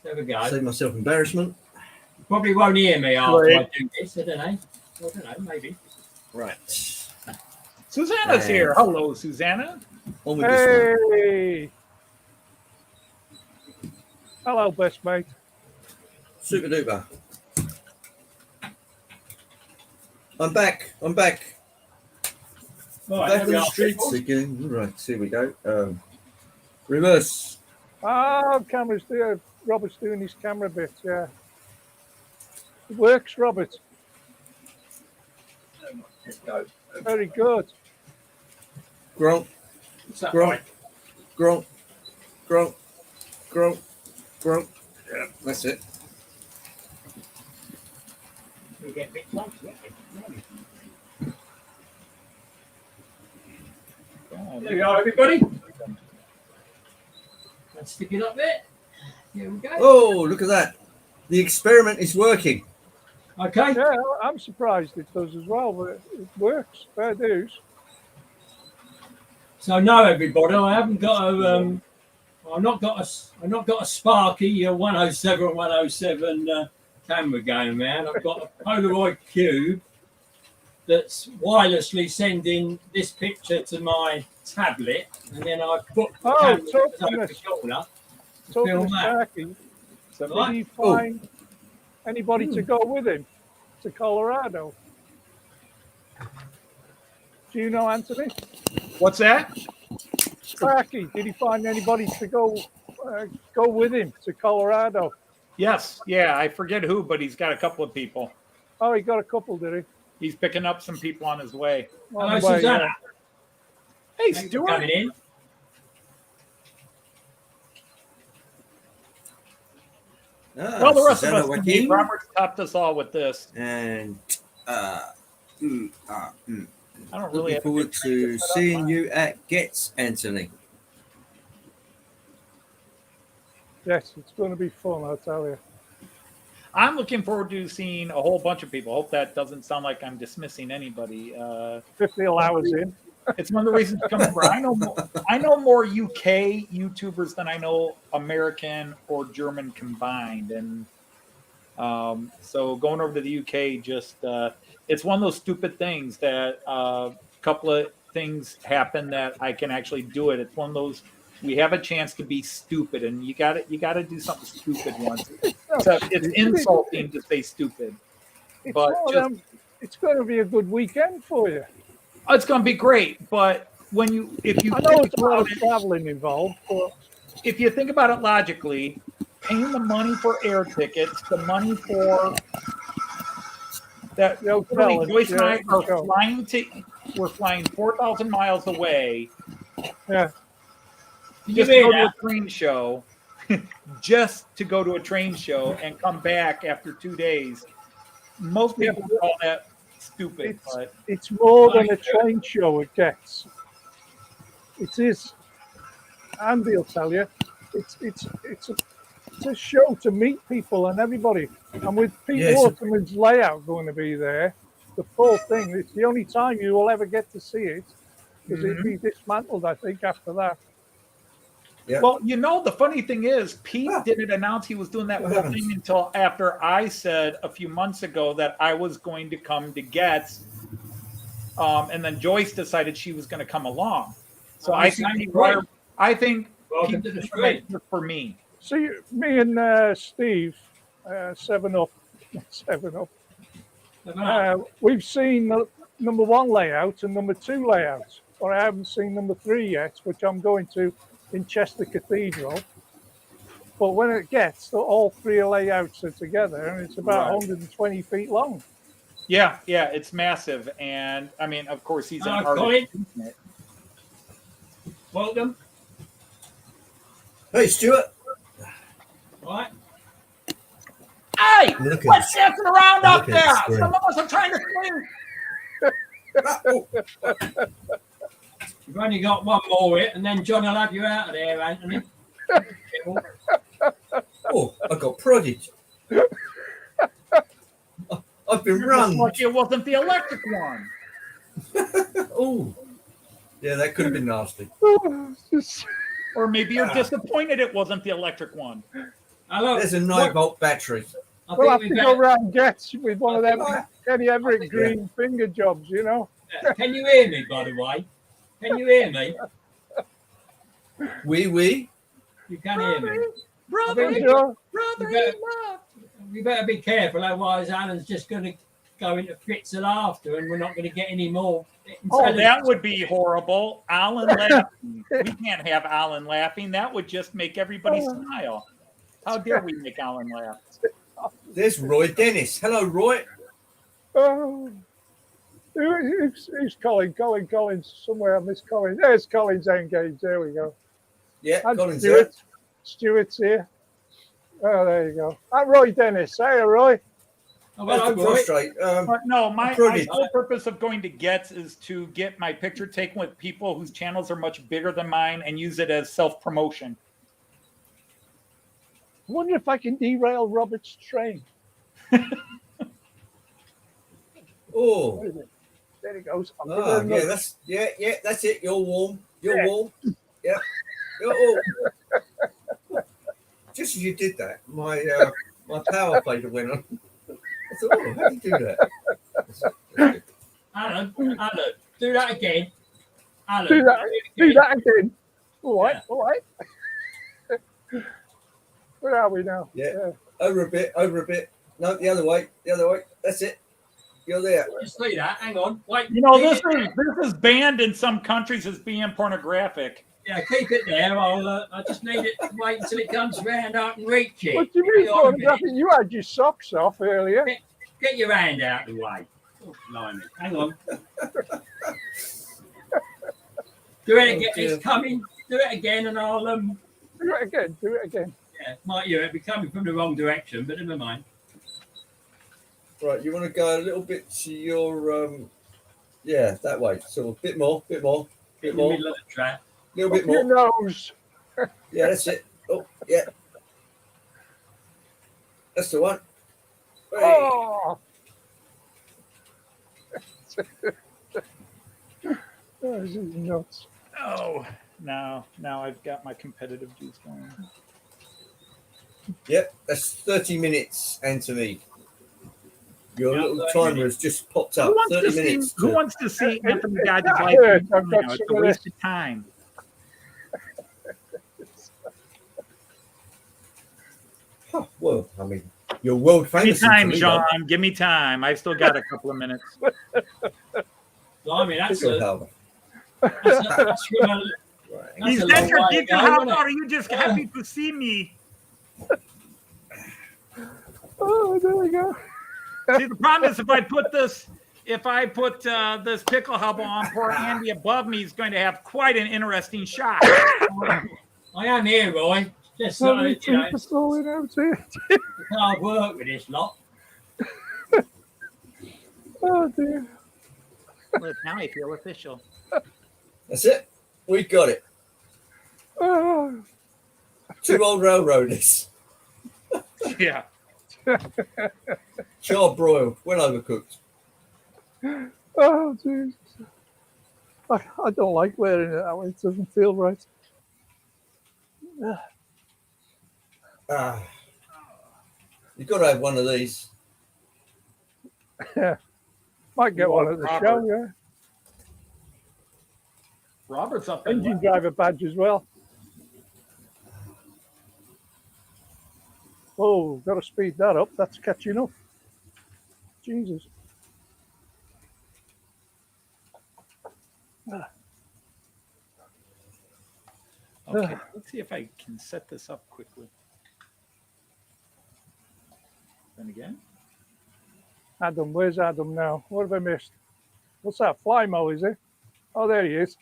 There we go. Save myself embarrassment. You probably won't hear me after Right. I do this. I don't know. Maybe. Right. Susanna's here. Hello, Susanna. On with this one. Hey! Hello, best mate. Super duper. I'm back. Right, Back there on we the are, streets people. again. Right, here we go. Reverse. Oh, camera's there. Robert's doing his camera bit. Yeah, it works, Robert. Let's go. Very good. Grunt, Is that grunt, right? grunt, grunt, grunt, grunt. Yeah, that's it. We get a bit closer. There we go, everybody. Let's stick it up there. Here we go. Oh, look at that. The experiment is working. Okay. Yeah, I'm surprised it does as well, but it works. Fair dues. So no, everybody, I haven't got a. I've not got a Sparky 107 107 camera going around. I've got a Polaroid cube that's wirelessly sending this picture to my tablet, and then I put the camera over the corner to Talking film to that. Sparky, So did he find anybody to go with him to Colorado? Do you know, Anthony? What's that? Sparky, did he find anybody to go with him to Colorado? Yes, yeah, I forget who, but he's got a couple of people. Oh, he got a couple, did he? He's picking up some people on his way. Hello, On the way, Susanna. Hey, Thanks for Stuart. coming in. Well, the rest of Susanna us can Joaquin. meet. Robert's topped us all with this. And I don't really looking have forward to seeing you at Getz, Anthony. Yes, it's going to be fun, I'll tell you. I'm looking forward to seeing a whole bunch of people. Hope that doesn't sound like I'm dismissing anybody. 50 hours in. It's one of the reasons to come over. I know more UK YouTubers than I know American or German combined, and so going over to the UK just it's one of those stupid things that a couple of things happen that I can actually do it. It's one of those we have a chance to be stupid, and you got to do something stupid once. It's insulting to say stupid, but It's going to be a good weekend for you. it's going to be great. But if you I know it's a lot of traveling involved, but if you think about it logically, paying the money for air tickets, the money for that, really, Joyce and I are we're flying 4,000 miles away. Yeah. Just to go to a train show, just to go to a train show and come back after 2 days. Most people call that stupid, but it's more than a train show it gets. It is. Andy will tell you, it's a show to meet people and everybody. And with Pete Waterman's layout going to be there, the full thing, it's the only time you will ever get to see it, because it'll be dismantled, I think, after that. Yeah. Well, the funny thing is, Pete didn't announce he was doing that whole thing until after I said a few months ago that I was going to come to Getz, and then Joyce decided she was going to come along. So I think Welcome to the train. For me. See, me and Steve, 7up, we've seen the number 1 layout and number 2 layout, but I haven't seen number 3 yet, which I'm going to in Chester Cathedral. But when it gets, all 3 layouts are together, and it's about 120 feet long. Yeah, it's massive, and I mean, of course, he's an Colin. artist. Welcome. Hey, Stuart. Right. Hey, Look what's dancing around up look at there? the screen. Some of us are trying to swing. You've only got one more hit, and then John will have you out of there, Anthony. Oh, I got prodded. I've been run. Like it wasn't the electric one. Oh, yeah, that could have been nasty. Or maybe you're disappointed it wasn't the electric one. There's a 9-volt battery. We'll have to go around Getz with one of them Kenny Everett green finger jobs, Can you hear me, by the way? Can you hear me? We. You can hear me. Brother, You better be careful, otherwise Alan's just going to go into fits of laughter, and we're not going to get any more. Oh, that would be horrible. Alan laughing. We can't have Alan laughing. That would just make everybody smile. How dare we make Alan laugh? There's Roy Dennis. Hello, Roy. Oh, who's Colin? Colin's somewhere. I miss Colin. There's Colin's engaged. There we go. Yeah, And Colin's Stuart. there. Stuart's here. Oh, there you go. And Roy Dennis. Hey, Roy. Oh, Well, well, to prostrate. No, my Brilliant. whole purpose of going to Gets is to get my picture taken with people whose channels are much bigger than mine and use it as self-promotion. I wonder if I can derail Robert's train. Oh, What is it? There he goes. I'll give ah, it another- yeah, that's it. You're warm. You're Yeah. warm. Yeah. You're Just as you did that, my power fader went on. I thought, oh, how do you do that? Alan, do that again. Alan, Do that. do it Do again. that again. All right. Yeah. All right. Where are we now? Yeah. Over a bit. No, the other way. That's it. You're there. Just see that. Hang on. Wait. You know, keep this it there. is banned in some countries as being pornographic. Yeah, keep it there. I just need it to wait until it comes round. I can reach it. What do you mean Hang on a minute. pornographic? You had your socks off earlier. Get your hand out of the way. Oh, blimey. Hang on. Do it again. dear. It's coming. Do it again, and I'll Do it again. Do it again. Yeah, might it'll be coming from the wrong direction, but never mind. Right, you want to go a little bit to your yeah, that way. So a bit more. In the middle of the trap. A little bit Up your more. nose. Yeah, that's it. Oh, yeah. That's the one. Hey. Oh. Oh, this is nuts. Oh, now I've got my competitive juice going. Yep, that's 30 minutes, Anthony. Your Yeah, little 30 timer has just popped up. Who wants 30 to see? minutes. Who wants to see It- Anthony it- Dodge's that life? hurt. I've got It's a some of waste this. of time. Huh, well, I mean, you're world Give me famous. in time, Toledo. John. Give me time. I've still got a couple of minutes. Blimey, that's Pickle a, halver. that's from a, Right. that's He's a got long your way to dick go, how isn't it? are you just happy to see me? Oh, there we go. See, the problem is if I put this pickle hubble on poor Andy above me, he's going to have quite an interesting shot. I am here, Roy. Just so Somebody you know, keep us slowing out here. it's hard work with this lot. Oh, dear. Well, now I feel official. That's it. We got it. Oh, 2 old railroaders. Yeah. Char broiled, well overcooked. oh, Jesus. I don't like wearing it that way. It doesn't feel right. Ah, you've got to have one of these. Might get one at the Robert. show, yeah. Robert's up in Engine driver badge as well. Oh, got to speed that up. That's catching up. Jesus. Okay, let's see if I can set this up quickly. Then again. Adam, where's Adam now? What have I missed? What's that? Flymo, is it? Oh, there he is.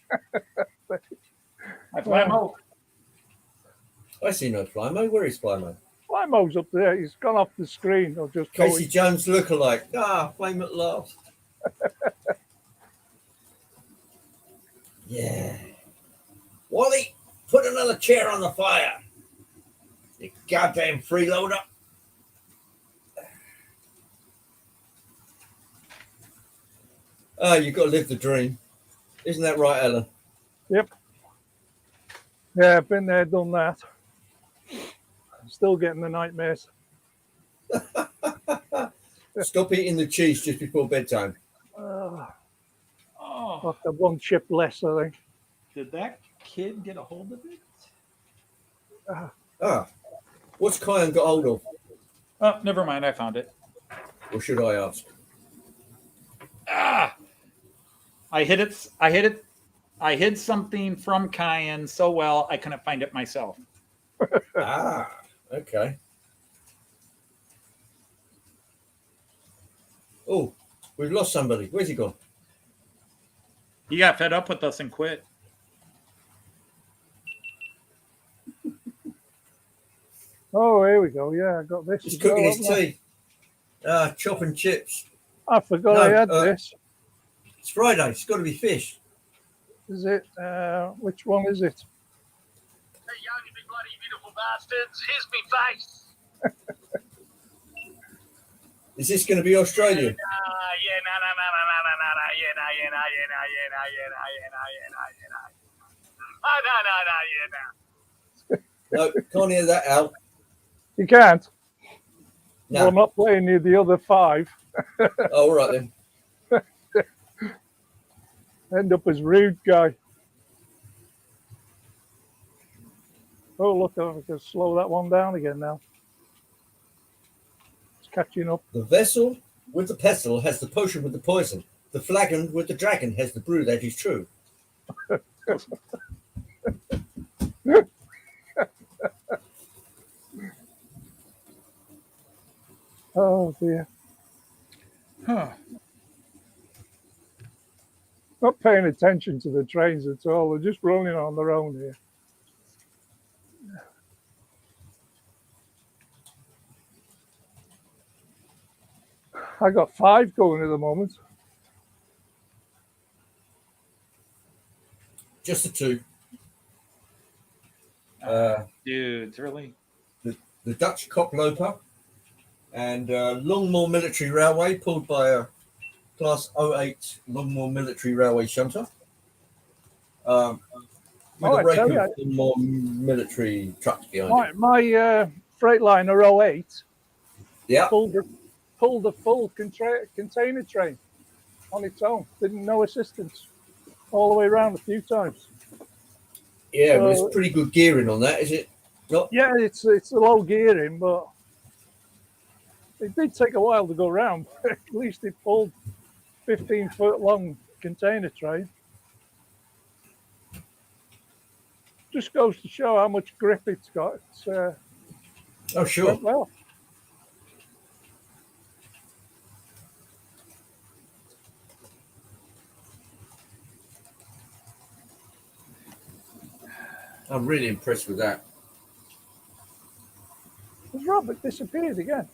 I fly Mo. I see no Flymo. Where is Flymo? Flymo's up there. He's gone off the screen. I'll just go. Casey Jones lookalike. Ah, flame at last. Yeah. Wally, put another chair on the fire. You goddamn freeloader. Ah, you've got to live the dream. Isn't that right, Alan? Yep. Yeah, been there, done that. Still getting the nightmares. Stop eating the cheese just before bedtime. Oh, After one chip less, I think. did that kid get a hold of it? Ah, what's Kyan got hold of? Oh, never mind. I found it. Or should I ask? Ah, I hit it. I hit it. I hid something from Cayenne so well I couldn't find it myself. Ah, okay. Oh, we've lost somebody. Where's he gone? He got fed up with us and quit. Oh, here we go. Yeah, I got this. He's as cooking well, his haven't tea. Chopping chips. I forgot No, I had uh, this. It's Friday. It's got to be fish. Is it? Which one is it? Hey, young, you big bloody beautiful bastards. Here's me face. Is this going to be Australian? Yeah, No, can't hear that out. You can't. No. Well, I'm not playing you the other 5. Oh, all right then. End up as rude guy. Oh, look, I can slow that one down again now. It's catching up. The vessel with the pestle has the potion with the poison. The flagon with the dragon has the brew that is true. Oh, dear. Huh. Not paying attention to the trains at all. They're just running on their own here. I got 5 going at the moment. Just the 2. Dudes, really? The Dutch cockloper and Longmoor Military Railway, pulled by a Class 08 Longmoor Military Railway shunter. With a rake of Longmoor military trucks behind it. My Freightliner 08 Yeah. pulled a full container train on its own. Didn't no assistance all the way around a few times. Yeah, So, well, it's pretty good gearing on that, is it? Not? Yeah, it's a low gearing, but it did take a while to go round. At least it pulled 15-foot long container train. Just goes to show how much grip it's got. It's Oh, sure. went well. I'm really impressed with that. Has Robert disappeared again?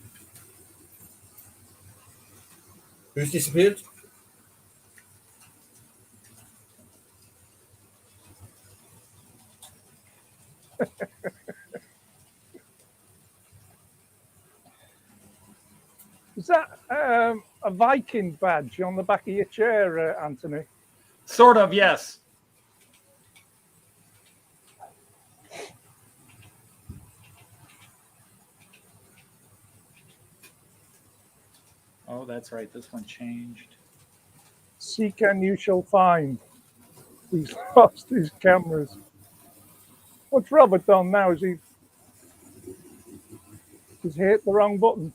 Who's disappeared? Is that a Viking badge on the back of your chair, Anthony? Sort of, yes. Oh, that's right. This one changed. Seek and you shall find. He's lost his cameras. What's Robert done now? Has he hit the wrong button?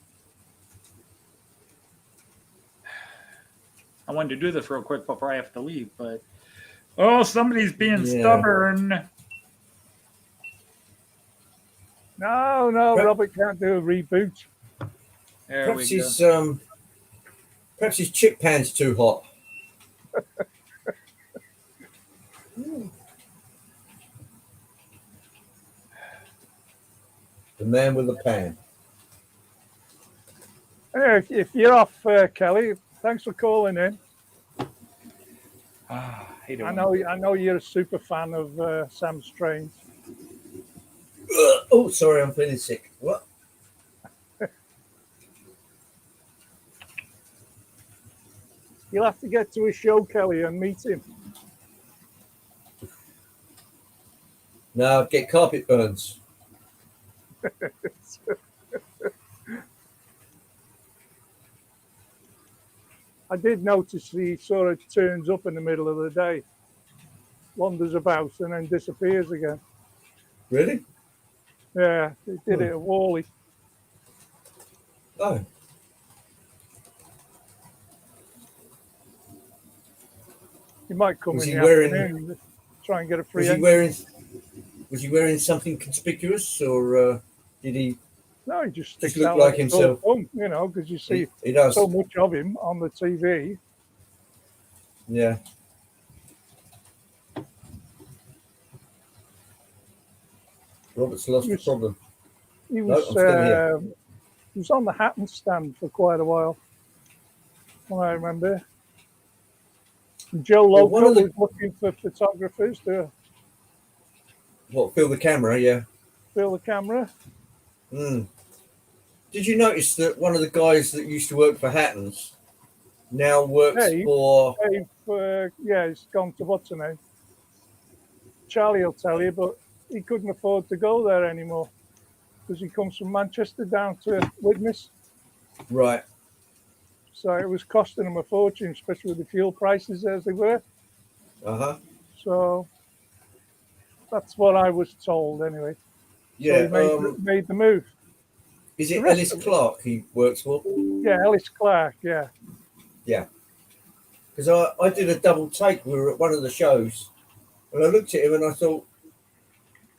I wanted to do this real quick before I have to leave, but somebody's being Yeah. stubborn. No, Robert can't do a reboot. There we go. Perhaps his chip pan's too hot. The man with the pan. If you're off, Kelly, thanks for calling in. How you doing? I know you're a super fan of Sam's Trains. Oh, sorry, I'm feeling sick. What? You'll have to get to a show, Kelly, and meet him. No, get carpet burns. I did notice he sort of turns up in the middle of the day, wanders about, and then disappears again. Really? Yeah, he did it at Wally. Oh. He might come Was in he the wearing- afternoon and try and get a free Was he entry. wearing something conspicuous, or did he No, he just sticks just look out like a himself? sore thumb, you know, because you see He does. so much of him on the TV. Yeah. Robert's lost the Yes. problem. He No, was I'm still here. he was on the Hatton stand for quite a while, when I remember. And Joe Well, Loco one of the- was looking for photographers to What, fill the camera? Yeah. fill the camera. Mm. Did you notice that one of the guys that used to work for Hatton's now works Dave? for? Dave, yeah, he's gone to what's her name? Charlie will tell you, but he couldn't afford to go there anymore because he comes from Manchester down to Widnes. Right. So it was costing him a fortune, especially with the fuel prices as they were. Uh-huh. So that's what I was told anyway. Yeah. So he made the move. Is the it rest Ellis of it- Clark he works for? Yeah, Ellis Clark, yeah. Because I did a double take. We were at one of the shows, and I looked at him and I thought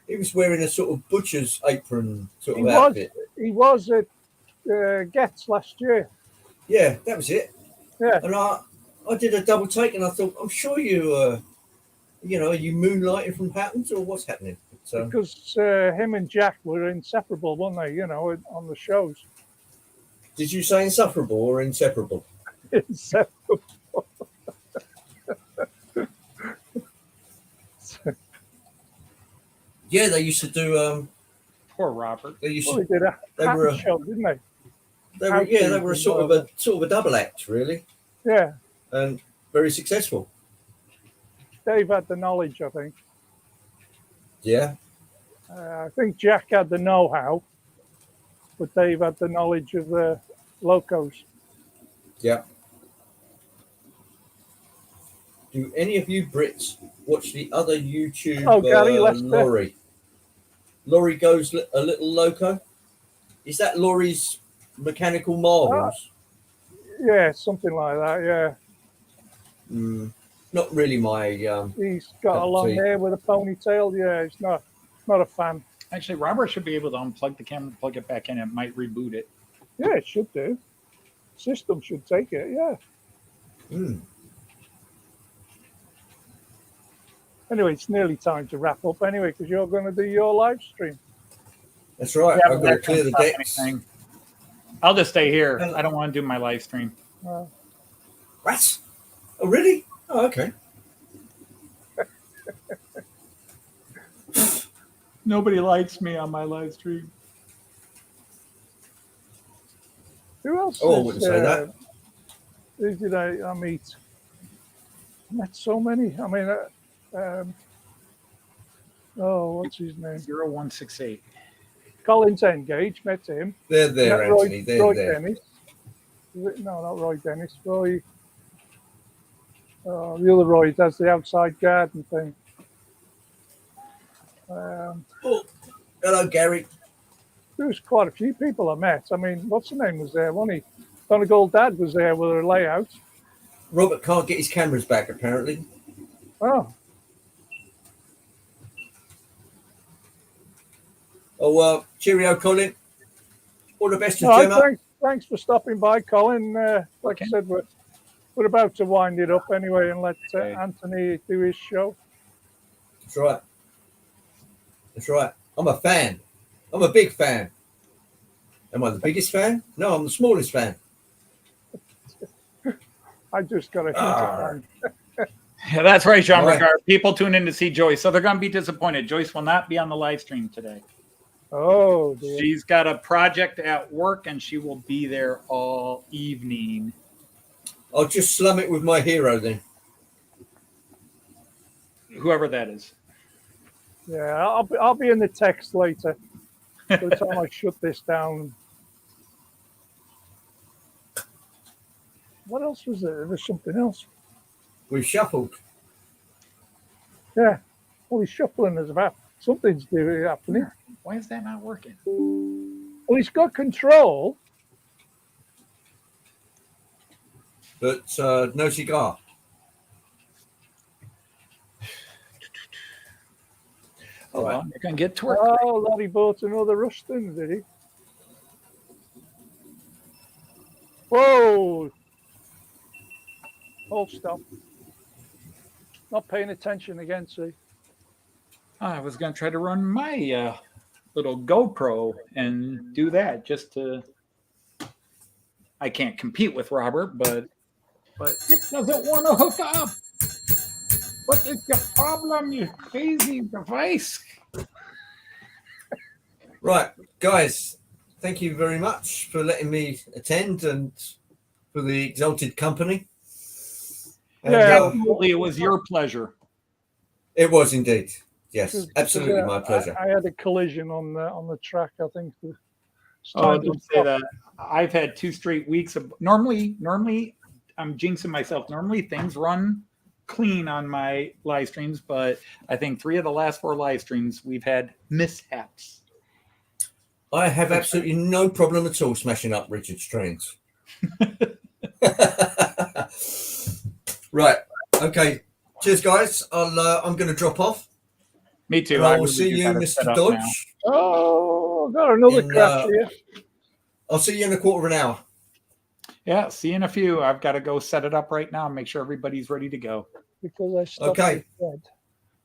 he was wearing a sort of butcher's apron sort He of was. outfit. He was at Getz last year. Yeah, that was it. Yeah. And I did a double take, and I thought, I'm sure you, are you moonlighting from Hattons, or what's happening? So Because him and Jack were inseparable, weren't they? You know, on the shows. did you say insufferable or inseparable? Inseparable. Yeah, they used to do. Poor Robert. They used Well, to. they did a They Hatton were a- show, didn't they? They were sort of a double act, really, Yeah. and very successful. Dave had the knowledge, I think. Yeah. I think Jack had the know-how, but Dave had the knowledge of the locos. Yeah. Do any of you Brits watch the other YouTube? Oh, Gary Lester. Laurie. Laurie goes a little loco. Is that Laurie's mechanical marvels? Yeah, something like that, yeah. Not really my. He's got Cup a of long tea. hair with a ponytail. Yeah, he's not a fan. Actually, Robert should be able to unplug the camera, plug it back in. It might reboot it. Yeah, it should do. System should take it, yeah. Anyway, it's nearly time to wrap up anyway, because you're going to do your live stream. That's right. Yeah, I've but got to that clear the doesn't stop decks. anything. I'll just stay here. I don't want to do my live stream. What? Oh, really? Oh, okay. Nobody likes me on my live stream. Who else? Oh, I wouldn't say that. Who did I meet? I met so many. I mean, what's his name? 0168. Collins Engage, met him. They're there, Met Anthony. They're Roy there. Dennis. No, not Roy Dennis. Roy. The other Roy does the outside garden thing. Oh, hello, Gary. There was quite a few people I met. I mean, what's the name was there, wasn't he? Donegal Dad was there with her layout. Robert can't get his cameras back, apparently. Oh, Oh, cheerio, Colin. All the best to no, Gemma. thanks for stopping by, Colin. Like I said, we're about to wind it up anyway and let Anthony do his show. That's right. That's right. I'm a fan. I'm a big fan. Am I the biggest fan? No, I'm the smallest fan. I just got a hint of fun. Yeah, that's right, Jean Right. Ricard. People tune in to see Joyce, so they're going to be disappointed. Joyce will not be on the live stream today. Oh, dear. She's got a project at work, and she will be there all evening. I'll just slum it with my hero then. Whoever that is. Yeah, I'll be in the text later. By the time I shut this down. What else was there? There was something else. We've shuffled. Yeah. Well, he's shuffling us about. Something's happening. Why is that not working? Well, he's got control. But no cigar. Hold Right. on, you're gonna get to work. Oh, Larry bought another Rustin, did he? Whoa! Hold stop. Not paying attention again, see? I was gonna try to run my little GoPro and do that just to. I can't compete with Robert, but it doesn't want to hook up. What is your problem, you crazy device? Right, guys, thank you very much for letting me attend and for the exalted company. And, Yeah. Absolutely, it was your pleasure. it was indeed. Yes, Because, absolutely my pleasure. I had a collision on the track. I think. Oh, don't say that. I've had 2 straight weeks of normally I'm jinxing myself. Normally things run clean on my live streams, but I think 3 of the last 4 live streams we've had mishaps. I have absolutely no problem at all smashing up Richard's trains. Right. Okay. Cheers, guys. I'm going to drop off. Me too. And I will really see do you, better set Mr. up Dodge. now. Oh, I've got another crash here. I'll see you in a quarter of an hour. Yeah, see you in a few. I've got to go set it up right now and make sure everybody's ready to go. Because I stopped. Okay. All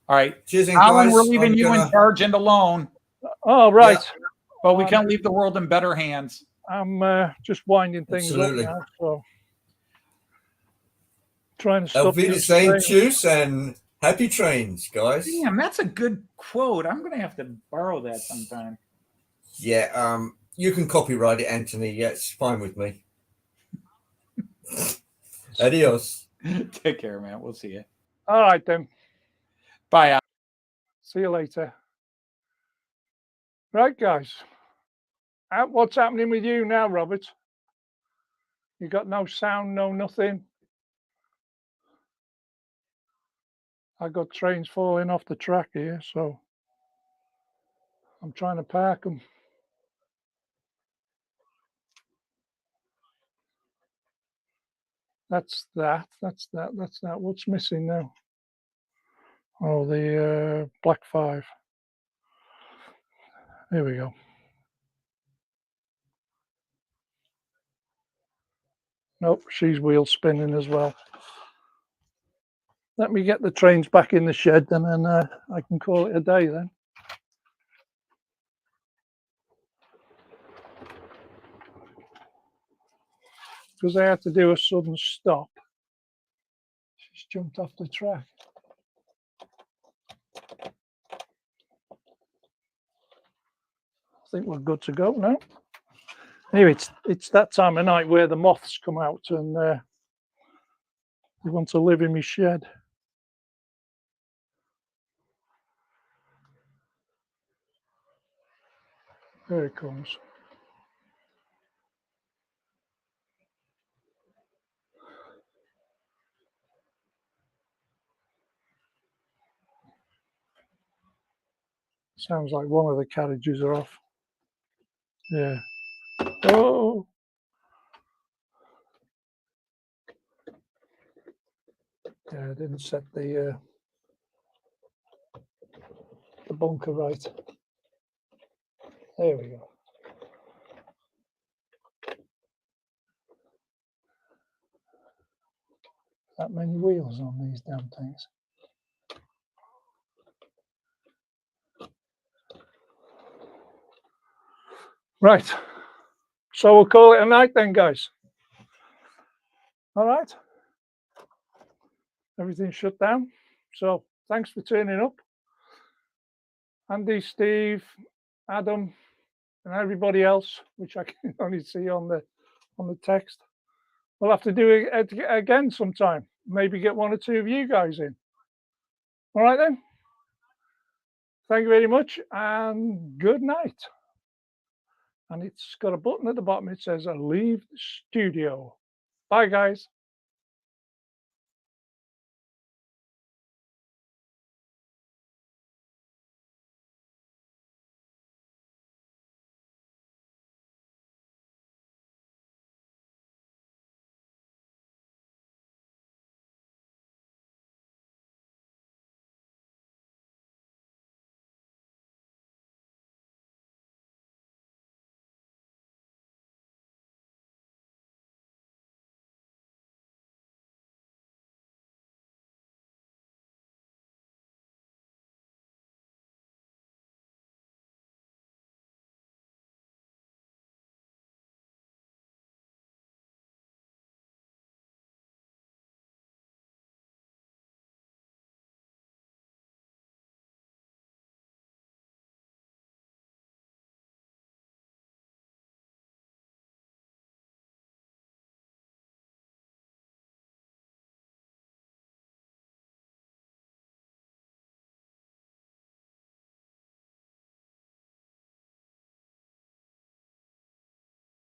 right. Cheers, Alan, guys. we're leaving you in charge and alone. Oh, right. Yeah. But we can't leave the world in better hands. I'm just winding things Absolutely. up now. So trying to Auf stop you. Wiedersehen, tschüss, and happy trains, guys. Damn, that's a good quote. I'm gonna have to borrow that sometime. Yeah, you can copyright it, Anthony. Yeah, it's fine with me. Adios. Take care, man. We'll see you. All right then. Bye. Al. See you later. Right, guys. What's happening with you now, Robert? You got no sound, no nothing. I got trains falling off the track here, so I'm trying to park them. That's that. What's missing now? Oh, the Black 5. Here we go. Nope, she's wheel spinning as well. Let me get the trains back in the shed, and then I can call it a day then. Because I had to do a sudden stop. She's jumped off the track. I think we're good to go now. Anyway, it's that time of night where the moths come out and they want to live in my shed. There it comes. Sounds like one of the carriages are off. Yeah. Oh. Yeah, I didn't set the bunker right. There we go. That many wheels on these damn things. Right. So we'll call it a night then, guys. All right. Everything's shut down. So thanks for turning up. Andy, Steve, Adam, and everybody else, which I can only see on the text. We'll have to do it again sometime. Maybe get 1 or 2 of you guys in. All right then. Thank you very much and good night. And it's got a button at the bottom. It says leave the studio. Bye, guys.